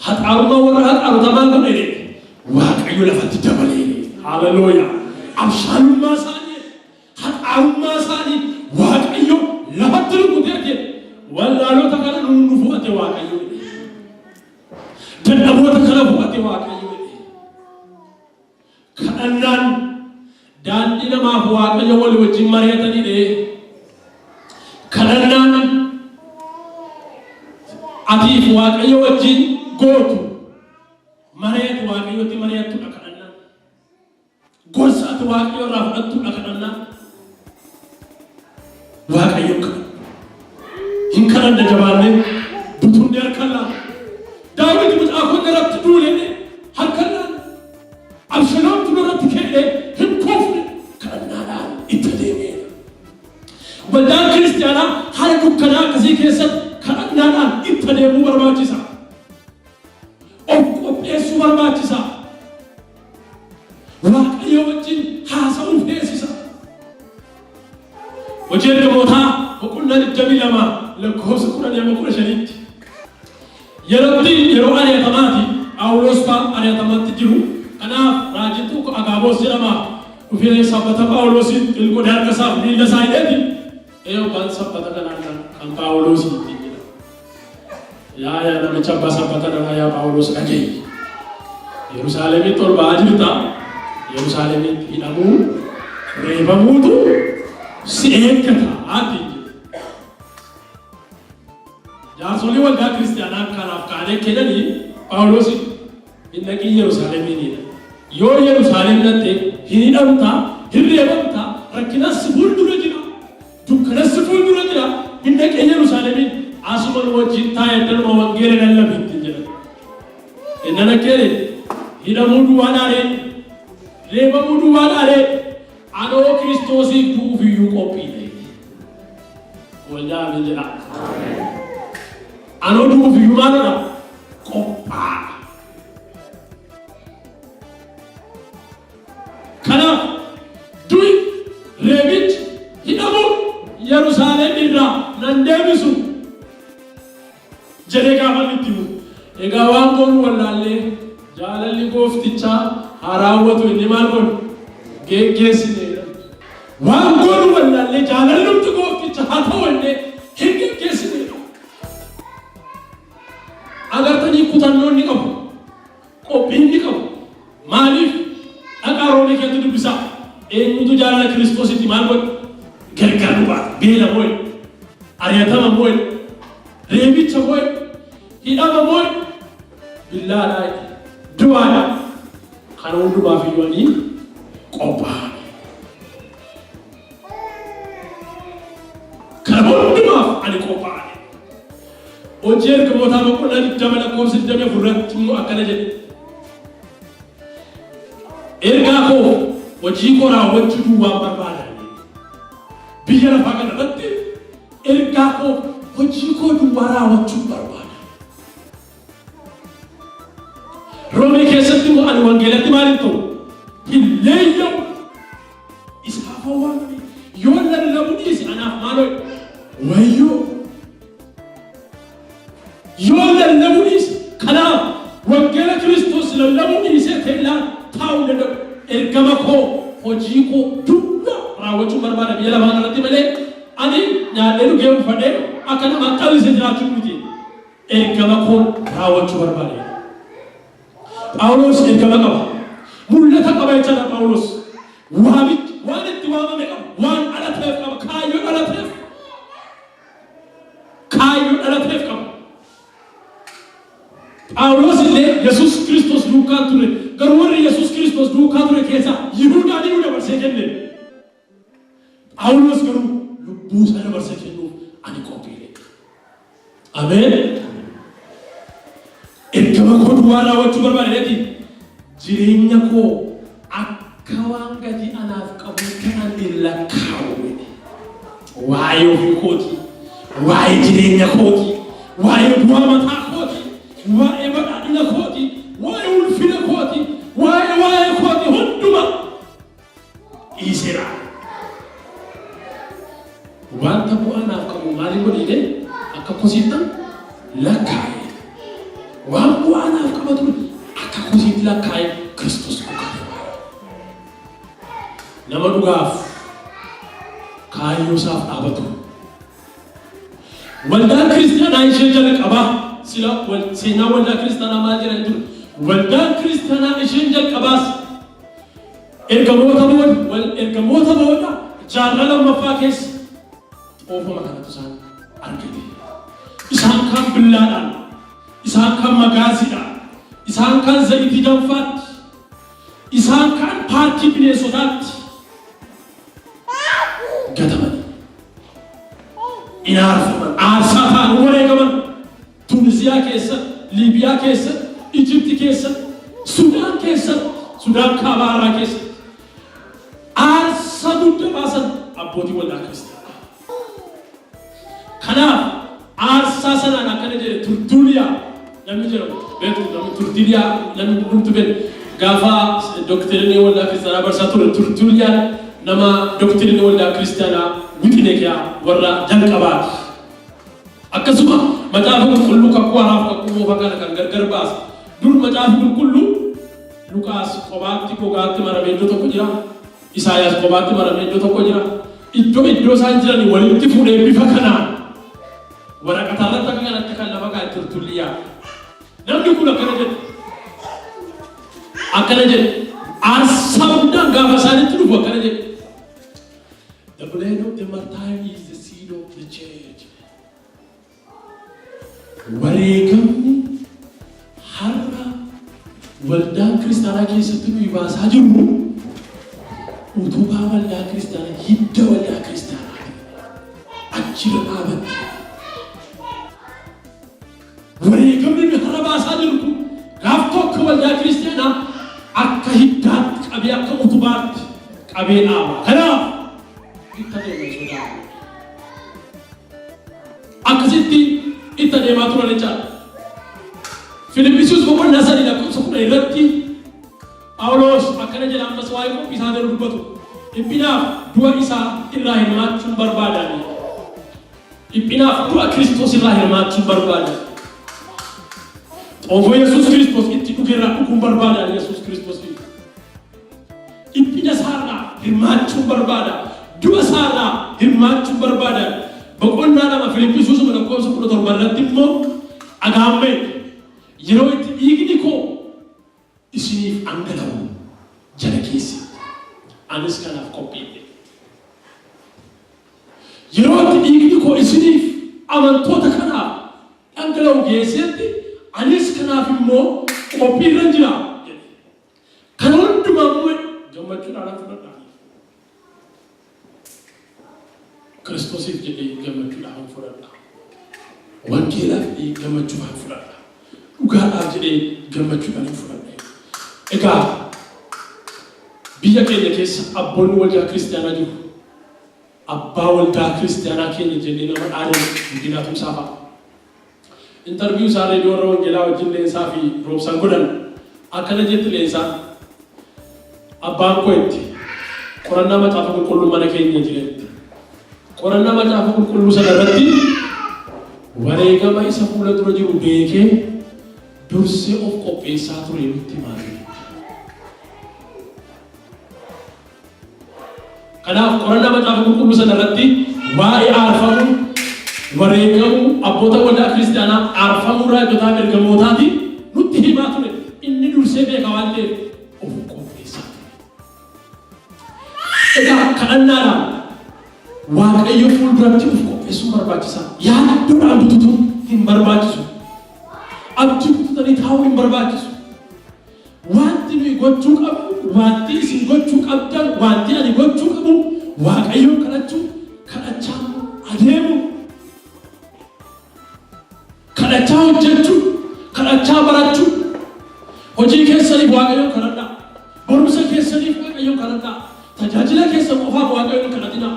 A: Haxaarummaa warra haxaarota maal godhe? Waaqayyo lafatti dabalee. Haleluuyaa! Abshaalummaa isaanii haxaarummaa isaanii Waaqayyo lafatti rukutee jedhe. Wallaalota kana nu fu'ate Waaqayyo. Dadhaboota kana fu'ate Waaqayyo. Kadhannaan daandii namaaf Waaqayyo walii wajjin mari'atanii kadhannaan atiif Waaqayyo wajjin gootu mari'atu Waaqayyotti mari'attudha kadhannaan. Gorsa ati Waaqayyo irraa fudhattudha kadhannaan. Waaqayyo hin kadhanne jabaannee butunni harkaan laata. Daawit mucaa koo irratti duulee harkaan laata. Abshaloomtu irratti ka'ee hin koofne kadhannaadhaan itti deemee. Waldaan kiristaanaa haala dukkanaa akkasii keessatti kadhannaadhaan itti deemuu barbaachisa. Of qopheessuu barbaachisa. Waaqayyo wajjin haasa'uu feesisa. Hojii ergamootaa boqonnaa 22 lakkoofsa 15 yeroo ari'atamaati Phaawulos fa'aa ari'atamatti jiru. Kanaaf raajiin tokko Agaaboos jedhama. Dhufee sabbata Phaawulosiin ilgoodee harka isaaf miila isaa hidheeti. Eeyyaan sabbata kanaan kan Phaawulosiin jedhama. Yaa namicha abbaa sabbata dhalaa yaa Phaawulos dhaga'i. Yerusaalemitti ol ba'aa jirta. Yerusaalemitti hidhamuu reebamuutu si eeggata ati. Jaarsolii waldaa kiristaanaa kanaaf kaanee kennanii Phaawulos hin dhaqin Yerusaalemiinidha. Yoo Yerusaalem dhatte hin hidhamta, hin reebamta, rakkinas fuuldura jira, dukkanas fuuldura jira. Hin dhaqin Yerusaalemiin asuma wajjin taa'ee dalma wangeela lallabiitti jedha. Inni dhaqqee hidhamuu duwwaadhaaree, reebamuu duwwaadhaaree anoo Kiristoosiif du'uuf iyyuu qophiidha. Waldaa amin jedha. Anoo du'uuf iyyuu maalidha? Qophaa. Kanaaf du'i reebichi hidhamuun Yerusaalem irraa nan deebisu jedhee gaafa itti himu. Egaa waan goonu wallaallee jaalalli gooftichaa haa raawwatu inni maal godhu? Geggeessineedha. Waan goonu wallaallee jaalalli gooftichaa haa ta'u inni hin geggeessineedha. Agartanii kutannoon ni qabu. Qophiin ni qabu. Maaliif? Dhaqaaroonni keetu dubbisaa. Eenyutu jaalala Kiristoositti maal godhu? Gargar dhugaa. Beela moo'e. Ari'atama moo'e. Reebicha moo'e. Hidhama moo'e. Billaadhaa. Du'aadhaa. Kana hundumaaf iyyuu qophaa'an. Kana hundumaaf ani qophaa'an. Hojii ergamootaa boqonnaa 20 lakkoofsa 24 immoo akkana jedhe. ergaa koo hojii koo raawwachuu waan barbaadan biyya lafaa kana irratti ergaa koo hojii koo duwwaa raawwachuu barbaada. Roomee keessatti immoo ani wangeelatti maaliif ta'u hin leeyyamu isaaf hawwaamne yoo lallabu dhiise anaaf maaloo wayyoo yoo lallabu dhiise kanaaf wangeela Kiristoos lallabu dhiise teellaa taa'uu danda'u ergama koo hojii koo duwwaa raawwachuu barbaada biyya lafaa kanarratti malee ani nyaadhee dhugee uffadhee akka nama qal'ise jiraachuu miti ergama koo raawwachuu barbaada. Phaawulos ergama qaba mul'ata qaba jechaadha. Phaawulos waan itti waamame qaba waan dhalateef qaba kaayyoo dhalateef qaba. Phaawulos illee Yesuus Kiristoos duukaa ture garuu warri Yesuus Kiristoos duukaa ture keessaa Yihuudaan iyyuu dabarsee kenne. Phaawulos garuu lubbuu isaa dabarsee kennuuf ani qophiidhe. Ameen. Ergama koo duwwaa raawwachuu barbaadeeti jireenya koo akka waan gadi anaaf qabu kanaan hin lakkaa'u. Waa'ee ofii kooti, waa'ee jireenya kooti, waa'ee bu'aa mataa kooti, waa'ee badhaadhina kooti, waa'ee ulfina kooti, waa'ee kooti hunduma dhiiseera. Wanta bu'aa naaf qabu maaliif godhiidhe akka kosiittan lakkaa'e. Waan bu'aa naaf qabatu akka kosiitti lakkaa'e Kiristoos dhugaaf. Nama dhugaaf kaayyoo isaaf dhaabatu. Waldaan kiristaanaa ishee jalqabaa sila seenaa waldaa kiristaanaa maal jedhan jiru. Waldaan kiristaanaa isheen jalqabaas ergamoota booda jaarraa lammaffaa keessa xoofama kanatu isaan argite. Isaan kan billaadhaan, isaan kan magaaziidhaan, isaan kan zayitii danfaatti, isaan kan paartii bineensotaatti gataman. Inaarfaman, aarsaa ta'an wareegaman Tunisiyaa keessa, Liibiyaa keessa, Ijipti keessa, Sudaan keessa, Sudaan kaabaaraa keessa aarsaa guddaa baasan abbootii waldaa kiristaanaa. Kanaaf aarsaa sanaan akkana jedhe Turtuuliyaa namni jedhamu beeku namni Turtuuliyaa namni hunduu beeku gaafa dooktirinii waldaa kiristaanaa barsaa ture Turtuuliyaan nama dooktirinii waldaa kiristaanaa wixineekiyaa warra jalqabaati. Akkasuma macaafa qulqulluu kakuu haaraaf kakuu moofaa kana kan gargar baasa. Dur macaafa qulqulluu Luqaas qobaatti gogaatti maramee iddoo tokko jira. Isaayaas qobaatti maramee iddoo tokko jira. Iddoo isaan jiran walitti fuudhee bifa kanaan waraqata irratti akka kanatti kan lafa kaa'e Turtuuliyaa. Namni kun akkana jedhe aarsaa hundaan gaafa isaanitti dhufu akkana jedhe. The blood of the martyr is the seed of the church. Wareegamni har'a waldaan kiristaanaa keessatti nuyi baasaa jirru utubaa waldaa kiristaanaa hidda waldaa kiristaanaa achirra dhaabatti. Wareegamni nuyi har'a baasaa jirru gaaf tokko waldaa kiristaanaa akka hiddaatti qabee akka utubaatti qabee dhaaba. Kanaaf akkasitti itti adeemaa turan jechaadha. Filiphisius boqonnaa sadii lakkoofsa 10 irratti Phaawulos akkana jedha ammas waa'ee qophii isaa dubbatu. Dhiphinaaf du'a isaa irraa hirmaachuun barbaadan. Dhiphinaaf du'a Kiristoos irraa hirmaachuun barbaadan. Xoofoo Yesuus Kiristoos itti dhugeerraa dhuguun barbaadan Yesuus Kiristoos. Dhiphina isaarraa hirmaachuun barbaadan. Du'a isaarraa hirmaachuun barbaadan. Boqonnaa lama Filiphisius lakkoofsa 17 irratti immoo agaammee yeroo itti dhiigni koo isiniif dhangala'u jala keessatti anis kanaaf qophiidhe. Yeroo itti dhiigni koo isiniif amantoota kanaaf dhangala'u keessatti anis kanaaf immoo qophiirra jira jedhe. Kana hundumaa immoo gammachuudhaan fudhadhaa. Kiristoosiif jedhee gammachuudhaan fudhadhaa. Wangeelaaf jedhee gammachuudhaan fudhadhaa. Dhugaadhaaf jedhee gammachuudhaan fudhadhaa. Egaa biyya keenya keessa abboonni waldaa kiristaanaa jiru. Abbaa waldaa kiristaanaa keenya jennee nama dhaaduu guddinaatu isaa fa'a. Interview isaa reediyoo irra wangeelaa wajjin leensaa fi roobsaan godhan akkana jetti leensaa abbaan koo itti qorannaa macaafa qulqulluu mana keenya jiretti. Qorannaa macaafa qulqulluu sana irratti wareegama isa fuula dura jiru beekee dursee of qopheessaa ture nutti maali. Kanaaf qorannaa macaafa qulqulluu sana irratti waa'ee aarfamuu wareegamu abboota waldaa kiristaanaa aarfamuu raajotaa ergamootaati nutti himaa ture. Inni dursee beeka waan ta'eef of qopheessaa ture. Egaa kadhannaadhaan Waaqayyo fuulduratti of qopheessuu barbaachisaa. Yaaddoodhaan bututuun hin barbaachisu. Abdii bututanii taa'uu hin barbaachisu. Wanti nuyi gochuu qabu, wanti isin gochuu qabdan, wanti ani gochuu qabu, Waaqayyoon kadhachuu, kadhachaa adeemu, kadhachaa hojjechuu, kadhachaa barachuu. Hojii keessaniif Waaqayyoon kadhadhaa. Barumsa keessaniif Waaqayyoon kadhadhaa. Tajaajila keessan qofaaf Waaqayyoon kadhatinaa.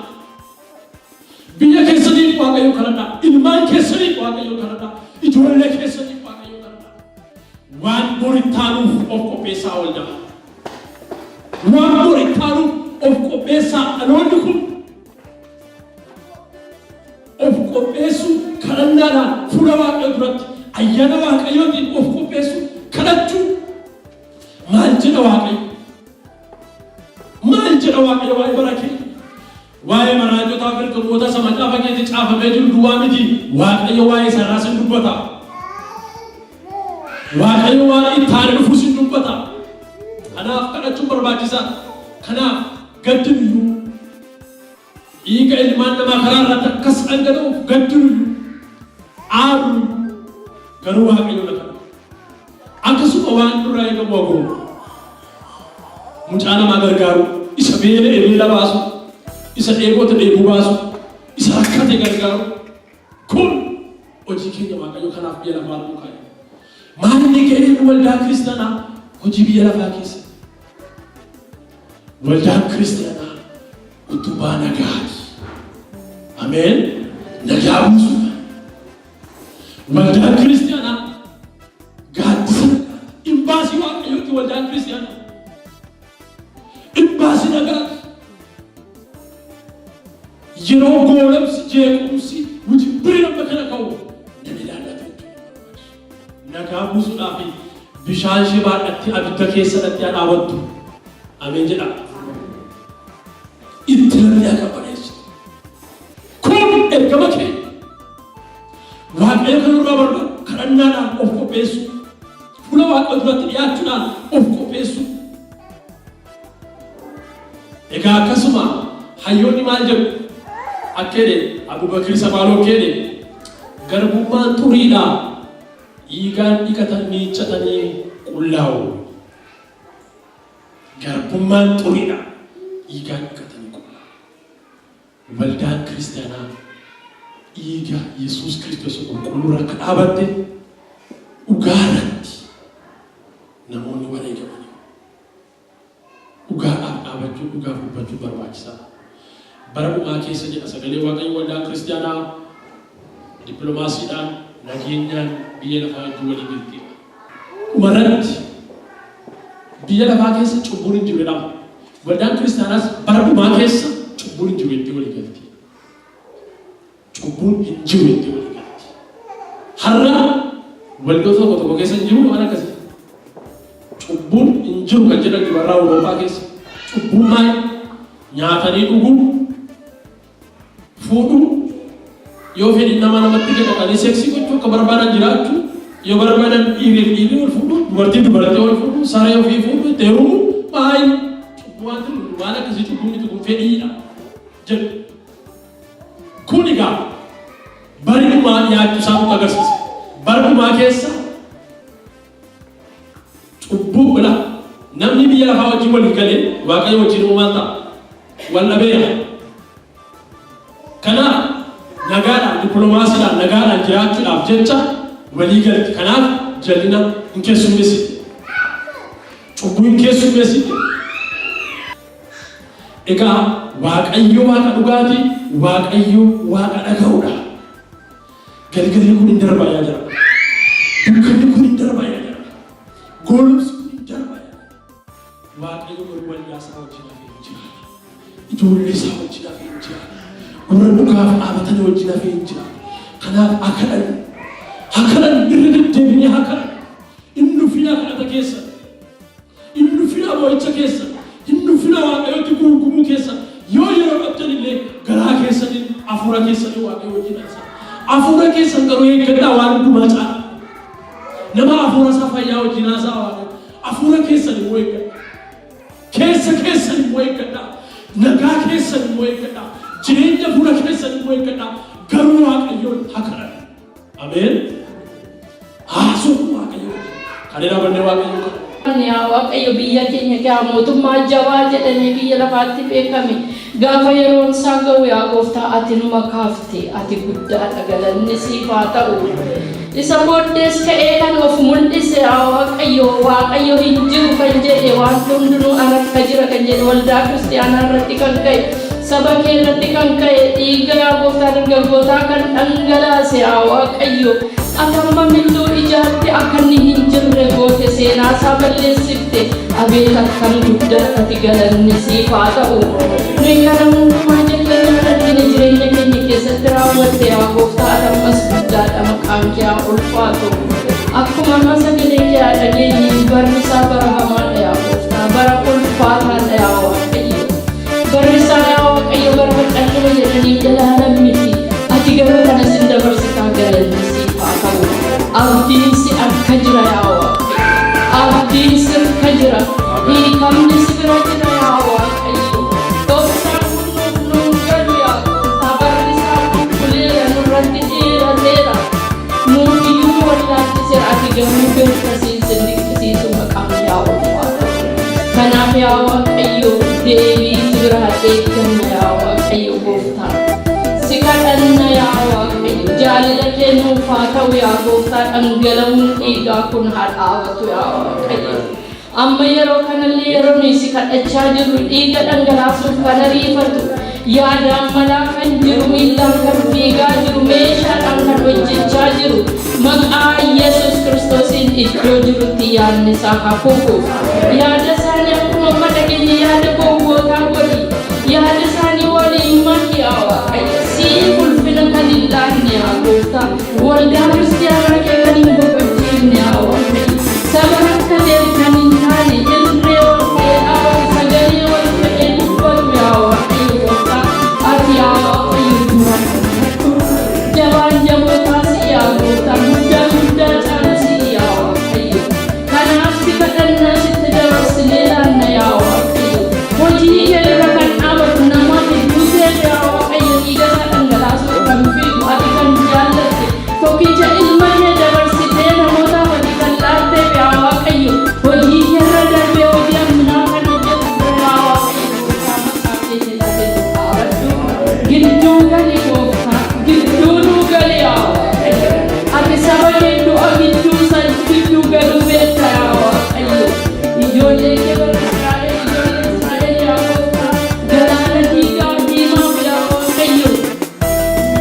A: Biyya keessaniif Waaqayyoon kadhadhaa. Ilmaan keessaniif Waaqayyoon kadhadhaa. Ijoollee keessaniif Waaqayyoon kadhadhaa. Waan borittaanuuf of qopheessaa waldaa. Waan borittaanuuf of qopheessaa. Dhaloonni kun of qopheessuu kadhannaadhaan fuula Waaqayyoo duratti ayyaana Waaqayyootiin of qopheessuu kadhachuu. Maal jedha Waaqayyo? Maal jedha Waaqayyo waa'ee bara keenya? Waa'ee maraajotaa fi ergamoota isa macaafa keetti caafamee jiru duwwaa miti. Waaqayyo waa'ee sararaas hin dubbata. Waaqayyo waa'ee itti dhufuus hin dubbata. Kanaaf kadhachuun barbaachisaa. Kanaaf gaddinuyyuu dhiiga ilmaan namaa karaa irratti akkas dhangala'uuf gaddinuyyuu aaruyyuu garuu Waaqayyo na kadha. Akkasuma waan duraa eegamu agoomu. Mucaa namaa gargaaru, isa beela baasu, isa dheeboota dheebuu baasu, isa rakkate gargaaru. Kun hojii keenya Waaqayyo kanaaf biyya lafaa nuu kaa'e. Maalli ga'een waldaa kiristaanaa hojii biyya lafaa keessa? Waldaan kiristaanaa utubaa nagaati. Ameen. Nagaa buusuudha. Waldaan kiristaanaa gaaddisa nagaati. Imbaasii Waaqayyooti waldaan kiristaanaa. Imbaasii nagaati. Yeroo goolamsi jeequmsi wujibbiri nama kana ka'u nama ilaallatu nagaa buusuudhaaf bishaan shibaadhatti abidda keessatti dhaabattu. Ameen jedha. Itti namni akka bareessu. Kun ergama keenya. Waaqayyo kan nurraa barbaadu kadhannaadhaan of qopheessu. Fuula Waaqayyo duratti dhiyaachuudhaan of qopheessu. Egaa akkasuma hayyoonni maal jedhu? Akkede Abubakir Sabaaloo akkede garbummaan xuriidha. Dhiigaan dhiqatan miiccatanii qullaa'u. Garbummaan xuriidha. Dhiigaan dhiqatanii qullaa'u. Waldaan kiristaanaa dhiiga Yesuus Kiristoos qulqulluu irratti dhaabatte dhugaarratti namoonni wareegamanii. Dhugaadhaaf dhaabachuu, dhugaaf dubbachuu barbaachisaadha. Bara dhumaa keessa jedha sagalee Waaqayyo waldaan kiristaanaa dippiloomaasiidhaan nageenyaan biyya lafaa wajjin walii galteedha. Dhumarratti biyya lafaa keessa cubbuun hin jiru jedhama. Waldaan kiristaanaas bara dhumaa keessa cubbuun hin jiru jettee walii galti. Cubbuun hin jiru jettee walii galti. Har'a waldoota tokko keessa hin jiru waan akkasii. Cubbuun hin jiru kan jedhan warra Awurooppaa keessa. Cubbuun maal? Nyaatanii dhuguu, fuudhuu, yoo fedhi namatti kennu seksii gochuu akka barbaadan jiraachuu, yoo barbaadan dhiirri wal fuudhuu, dubartii wal fuudhuu, saree ofii fuudhuu, itti heerumuu, baay'ee cubbuu waan akkasii cubbuun itti kun fedhiidha jedhu. Kun egaa bari dhumaa nyaachuu isaa nutti agarsiisa. Bara dhumaa keessa cubbuu bila namni biyya lafaa wajjin walii galee Waaqayyo wajjin uumaan ta'a. Wallabeera. Kanaaf nagaadhaan dippiloomaasiidhaan nagaadhaan jiraachuudhaaf jecha walii galti. Kanaaf jal'ina hin keessummeessite. Cubbuu hin keessummeessite. Egaa Waaqayyo Waaqa dhugaati, Waaqayyo Waaqa dhaga'uudha. Galgalli kun hin darbaa jira. Dukkanni kun hin darbaa jira. Goolumsi kun hin darbaa jira. Waaqayyo walwaldaa isaa wajjin hafee jira. Ijoollee isaa wajjin hafee jira. Warra dhugaaf dhaabatanii wajjin hafee jira. Kanaaf akkanan irra deddeebiinee akkanan inni dhufina kadhata keessa, inni dhufina boo'icha keessa, inni dhufina Waaqayyotti gurguruu keessa yoo yeroo dhabdan illee garaa keessaniin hafuura keessanii Waaqayyo wajjin haasa. Hafuura keessan garuu eeggadhaa waan hundumaa caala. Nama hafuura isaa fayyaa wajjin haasaa Waaqayyo. Hafuura keessan immoo eeggadhaa. Keessan immoo eeggadhaa. Nagaa keessan immoo eeggadhaa. Jireenya fuula keessan immoo eeggadhaa. Garuu Waaqayyoon akkanan. Ameen. Haasoo Waaqayyo. Kan dhaabannee Waaqayyo.
B: Yaa Waaqayyo biyya keenya gaa mootummaa jabaa jedhanii biyya lafaatti beekame gaafa yeroon isaa ga'u yaa Gooftaa ati numa kaafte ati guddaadha galanni siif haa ta'u. Isa booddees ka'ee kan of mul'ise yaa Waaqayyo hin jiru kan jedhe waan hundinuu anarra jira kan jedhe waldaa kiristaanaa irratti kan ka'e saba kee irratti kan ka'e dhiiga yaa Gooftaa dargaggootaa kan dhangalaase yaa Waaqayyo akka milluu ijaatti akka inni hin jirre goote seenaa isaa balleessifte abeet akkam guddaa ati galanni siif haa ta'u. Nuyi kana hundumaa jalqabnee argina jireenya keenya keessatti raawwatte yaa Gooftaa ammas guddaadha maqaan kee haa ulfaatu. Akkuma amma sagalee kee dhageenye barri isaa bara hamaadha yaa Gooftaa bara ulfaataadha yaa Waaqayyo. Barri isaa yaa Waaqayyo bara qal'oo jedhanii jalaalan miti ati garuu kana sin dabarsitaa galanni siif haa ta'u. Abdiinsi akka jira yaa Waaqayyo. Abdiinsi akka jira. Hiikamni si bira jira yaa Waaqayyo. Dhoksaan kun nuun galu yaa Gooftaa barri isaa qulqulleera nurratti dheerateera. Nuutiyyuu wallaalchiseera ati garuu beekta siin dinqisiisu maqaan yaa ulfaatu. Kanaaf yaa Waaqayyo deebii si biraa eegganna yaa Waaqayyo Gooftaa. Si kadhanna yaa Waaqayyo jaalala kee nuuf haa ta'u yaa Gooftaa dhangala'uun dhiigaa kun haa dhaabatu yaa Waaqayyo. Amma yeroo kanallee yeroo nuyi si kadhachaa jirru dhiiga dhangalaasuuf kan ariifatu yaadaan malaa kan jiru miillaan kan fiigaa jiru meeshaadhaan kan hojjechaa jiru maqaa Yesuus Kiristoosiin iddoo jirutti yaadni isaa haa fufu. Yaada isaanii akkuma amma dhageenya yaada gowwootaa godhi. Yaada isaanii waliin maki yaa Waaqayyo. Siif ulfina kan hin laanne yaa Gooftaa. Waldaa kiristaanaa kee kan hin boqochiifne yaa Waaqayyo. Saba akka beekan hin taane irree ol ka'ee dhaabatu sagalee ol ka'ee dubbatu yaa Waaqayyo Gooftaa. Ati yaa Waaqayyo dura. Jabaan jabootaas yaa Gooftaa. Guddaa caalus yaa Waaqayyo. Kanaaf si kadhannaa sitti dabarsinee laanna yaa Waaqayyo. Hojii kee irra kan dhaabatu nama hedduu ta'e yaa Waaqayyo dhiiga isaa dhangalaasuuf kan fiigu ati kan jaallatte tokkicha ilma kee dabarsitee namootaaf ati kan laatte yaa Waaqayyo hojii kee irra darbee hojii amminaa kan hojjetu yaa Waaqayyo Gooftaa maqaa kee jalatti dhaabadhu. Gidduu gali Gooftaa gidduu nuu gali yaa Waaqayyo. Ati saba kee du'a gidduu galuu beekta yaa Waaqayyo. Ijoollee kee bara Israa'el ijoollee Israa'el yaa Gooftaa galaana diigaa diimaaf yaa Waaqayyo.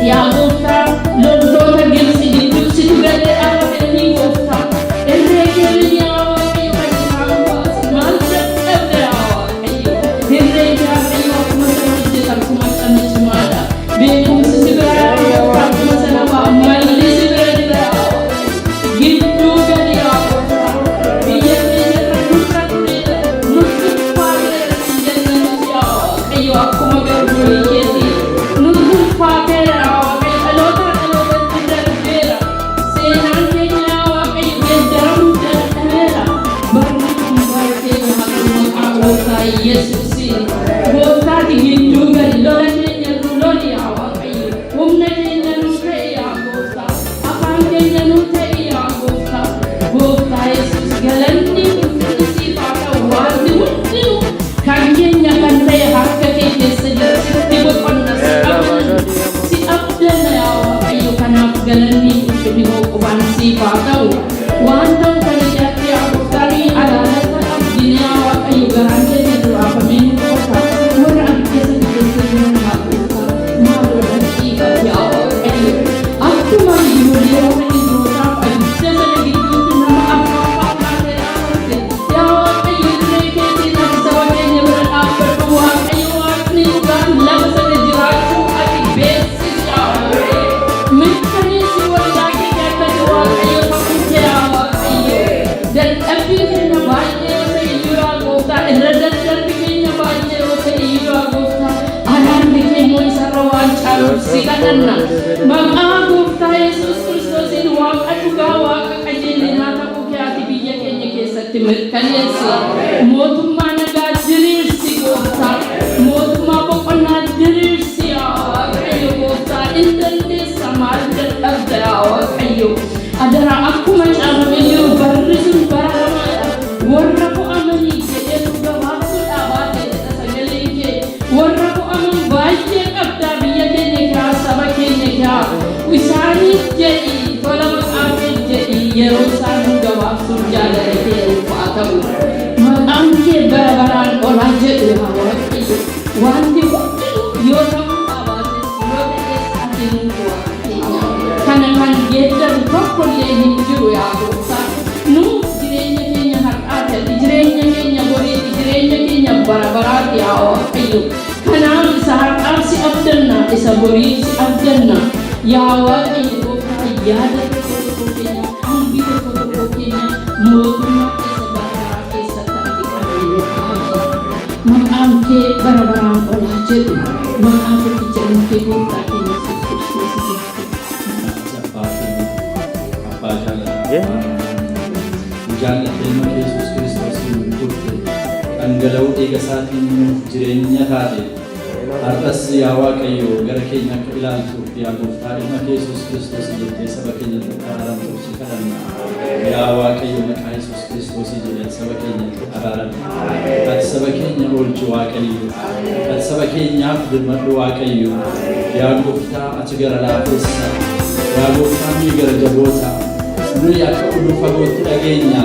B: Yaa Gooftaa loltoota Gibxi gidduu situ galee dhaabatanii Gooftaa irree kee yaa Waaqayyo kan isaan baase maal dadhabde yaa Waaqayyo. Irree kee Waaqayyo akkuma sana hojjeta akkuma sana cimaadha. Beekumsi si bira yaa Gooftaa akkuma sana ba'a malli si bira jira yaa Waaqayyo. Gidduu gali yaa Gooftaa biyya keenya irra nurra tureera nutti ulfaateera kan jennanis yaa Waaqayyo akkuma garbuu keetii nutti ulfaateera yaa Waaqayyo dhalootaa dhalootatti darbeera seenaan keenya yaa Waaqayyo geeddaramuu dadhabeera barri kun bara keenya haquu maqaa Gooftaa Yesuusiin Gooftaati gidduu gali lola keenya nu loli yaa Waaqayyo humna keenya nu ta'e yaa Gooftaa afaan keenya nu ta'e yaa Gooftaa Gooftaa Yesuus galanni ulfinni siif haa ta'u wanti hundinuu kan keenya kan ta'e harka kee keessa jira sitti boqonna si abdanna yaa Waaqayyo kanaaf galanni ulfinni qubaan siif haa ta'u waan ta'u kan ijaatti yaa Gooftaa ni alaalata abdine yaa Waaqayyo garaan keenya duraafamee sikananna maqaa gooftaa Yesuus Kiristoosiin waaqa dhugaa waaqa qajeelinaa ta'uu keeti biyya keenya keessatti mirkaneessi mootummaa nagaa diriirsi gooftaa mootummaa boqonnaa diriirsi waaqayyo gooftaa hin dandeessa maal dadhabda waaqayyo adara akkuma caafame jiru barri sun bara hamaadha warra bu'amanii jedhee gabaabsuu dhaabaatee sagaleen kee warra bu'aman baay'ee qabdaa biyya keenya kaa saba keenya kaa isaaniif jedhi tola maqaafeef jedhi yeroo isaan gabaabsuun jaalala kee ulfaa ta'u maqaan kee bara baraan olaa jedhu haa waaqayyo wanti hundinuu yoo ta'uu dhaabaates yoo ta'es ati nuti waaqayyo kana kan geeddaru tokkollee hin jiru yaa gooftaa nu jireenya keenya har'aati jireenya keenya boriiti jireenya keenya bara baraati yaa waaqayyo kanaaf isa har'aaf si abdanna isa borii si abdanna yaa waaqayyo gooftaa yaada tokko keenya qalbii tokko keenya mootummaa keessa bara baraa keessatti ati qabeenya maqaan kee bara baraan olaa jedhu maqaa tokkicha kee gooftaa keenya si
C: jaallatama Yesuus Kiristoosiin gurgurte dhangala'uu dhiiga isaatiin jireenya taate har'as yaa Waaqayyo gara keenya akka ilaaltuuf yaa Gooftaa ilma Yesuus Kiristoos jettee saba keenyatti araaramtuuf si kadhanna yaa Waaqayyo maqaa Yesuus Kiristoosii jedhee saba keenyatti araaramna ati saba keenya oolchu Waaqayyo ati saba keenyaaf birmadhu Waaqayyo yaa Gooftaa ati gara laafessa yaa Gooftaa nuyi gara jaboota nuyi akka oduu fagootti dhageenya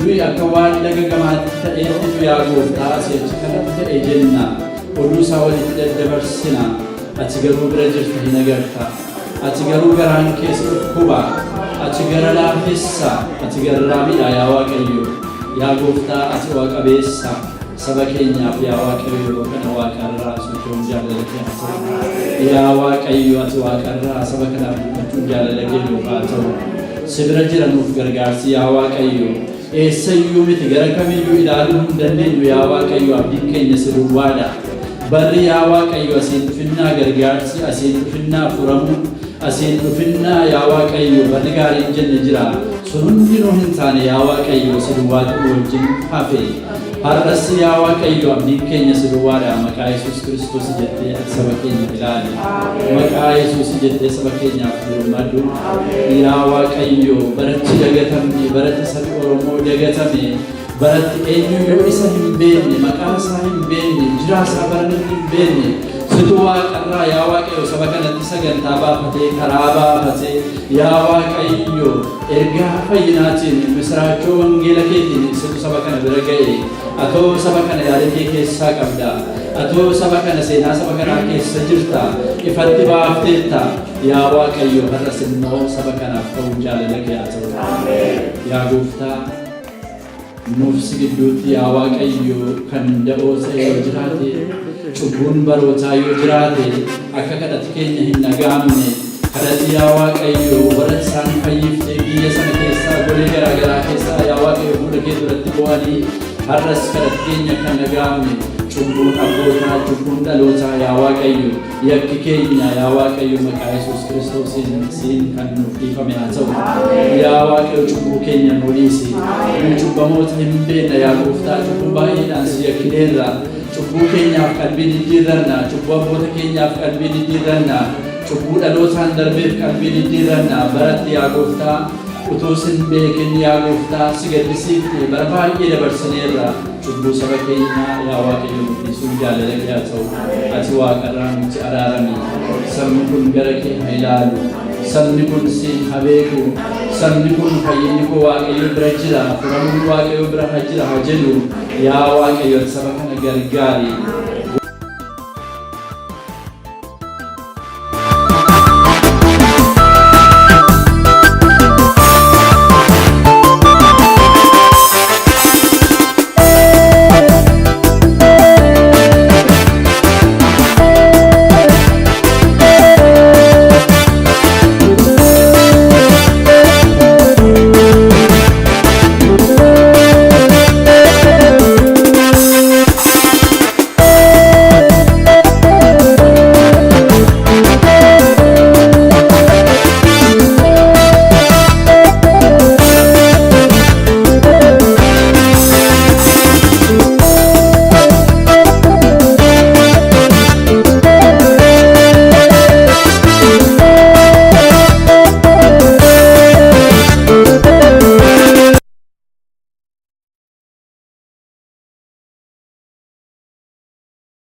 C: nuyi akka waan laga gamaatti ta'eetti nu yaa Gooftaa asii achi kanatti ta'e jenna oduu isaa walitti daddabarsina ati garuu bira jirtu hin agarta ati garuu garaan keessa dhukkuba ati gara laafessa ati gara raamidha yaa Waaqayyo yaa Gooftaa ati waaqabeessa saba keenyaaf yaa Waaqayyo kana waaqarraa sochoon jaalala kee haa ta'u yaa Waaqayyo ati waaqarraa saba kanaaf dhuffachuun jaalala kee nuuf haa ta'u si bira jiranuuf gargaarsi yaa Waaqayyo eessayyuu miti gara kamiyyuu ilaaluu hin dandeenyu yaa Waaqayyo abdiin keenya si duwwaadha barri yaa Waaqayyo asiin dhufinnaa gargaarsi asiin dhufinnaa furamu asiin dhufinnaa yaa Waaqayyo barri gaariin jenne jira sun hundinuu hin taane yaa Waaqayyo si duwwaatu wajjin hafe har'as yaa Waaqayyo abdiin keenya si duwwaadha maqaa Yesuus Kiristoos jettee ati saba keenya ilaali maqaa Yesuus jettee saba keenyaaf birmadhu yaa Waaqayyo baratti dagatamne baratti sabi Oromoo dagatame baratti eenyuyyuu isa hin beekne maqaa isaa hin beekne jiraa isaa baranatti hin beekne situ waaqarraa yaa Waaqayyo saba kanatti sagantaa baafatee karaa baafatee yaa Waaqayyo ergaa fayyinaatiin misraachoo wangeela keetiin situ saba kana bira ga'e atoo saba kana yaada kee keessaa qabda atoo saba kana seenaa saba kanaa keessa jirta ifatti baafteetta yaa Waaqayyo har'as immoo saba kanaaf ta'uu jaalala kee haa ta'u yaa Gooftaa nuuf si gidduutti yaa Waaqayyo kan da'oo ta'e yoo jiraate cubbuun barootaa yoo jiraate akka kadhati keenya hin dhaga'amne kadhati yaa Waaqayyo warra isaan fayyiftee biyya sana keessaa golee garaagaraa keessaa yaa Waaqayyo fuula kee duratti bu'anii har'as kadhati keenya kan dhaga'amne cubbuun abbootaa cubbuun dhalootaa yaa Waaqayyo yakki keenya yaa Waaqayyo maqaa Yesuus Kiristoosiin kan nuuf dhiifame haa ta'u yaa Waaqayyo cubbuu keenya nuu dhiisi nu cubbamoota hin beekna yaa Gooftaa cubbuu baay'eedhaan si yakkineerra cubbuu keenyaaf qalbii diddiirranna cubbuu abboota keenyaaf qalbii diddiirranna cubbuu dhalootaan darbeef qalbii diddiirranna baratti yaa Gooftaa utuu sin beekin yaa Gooftaa si gaddisiifne bara baay'ee dabarsineerra cubbuu saba keenyaa yaa Waaqayyo nuuf dhiisuun jaalala kee haa ta'u ati waaqarraa nutti araarami sabni kun gara kee haa ilaalu sabni kun si haa beeku sabni kun fayyinni koo Waaqayyo bira jira furamuun Waaqayyo bira haa jira haa jedhu yaa Waaqayyo saba kana gargaari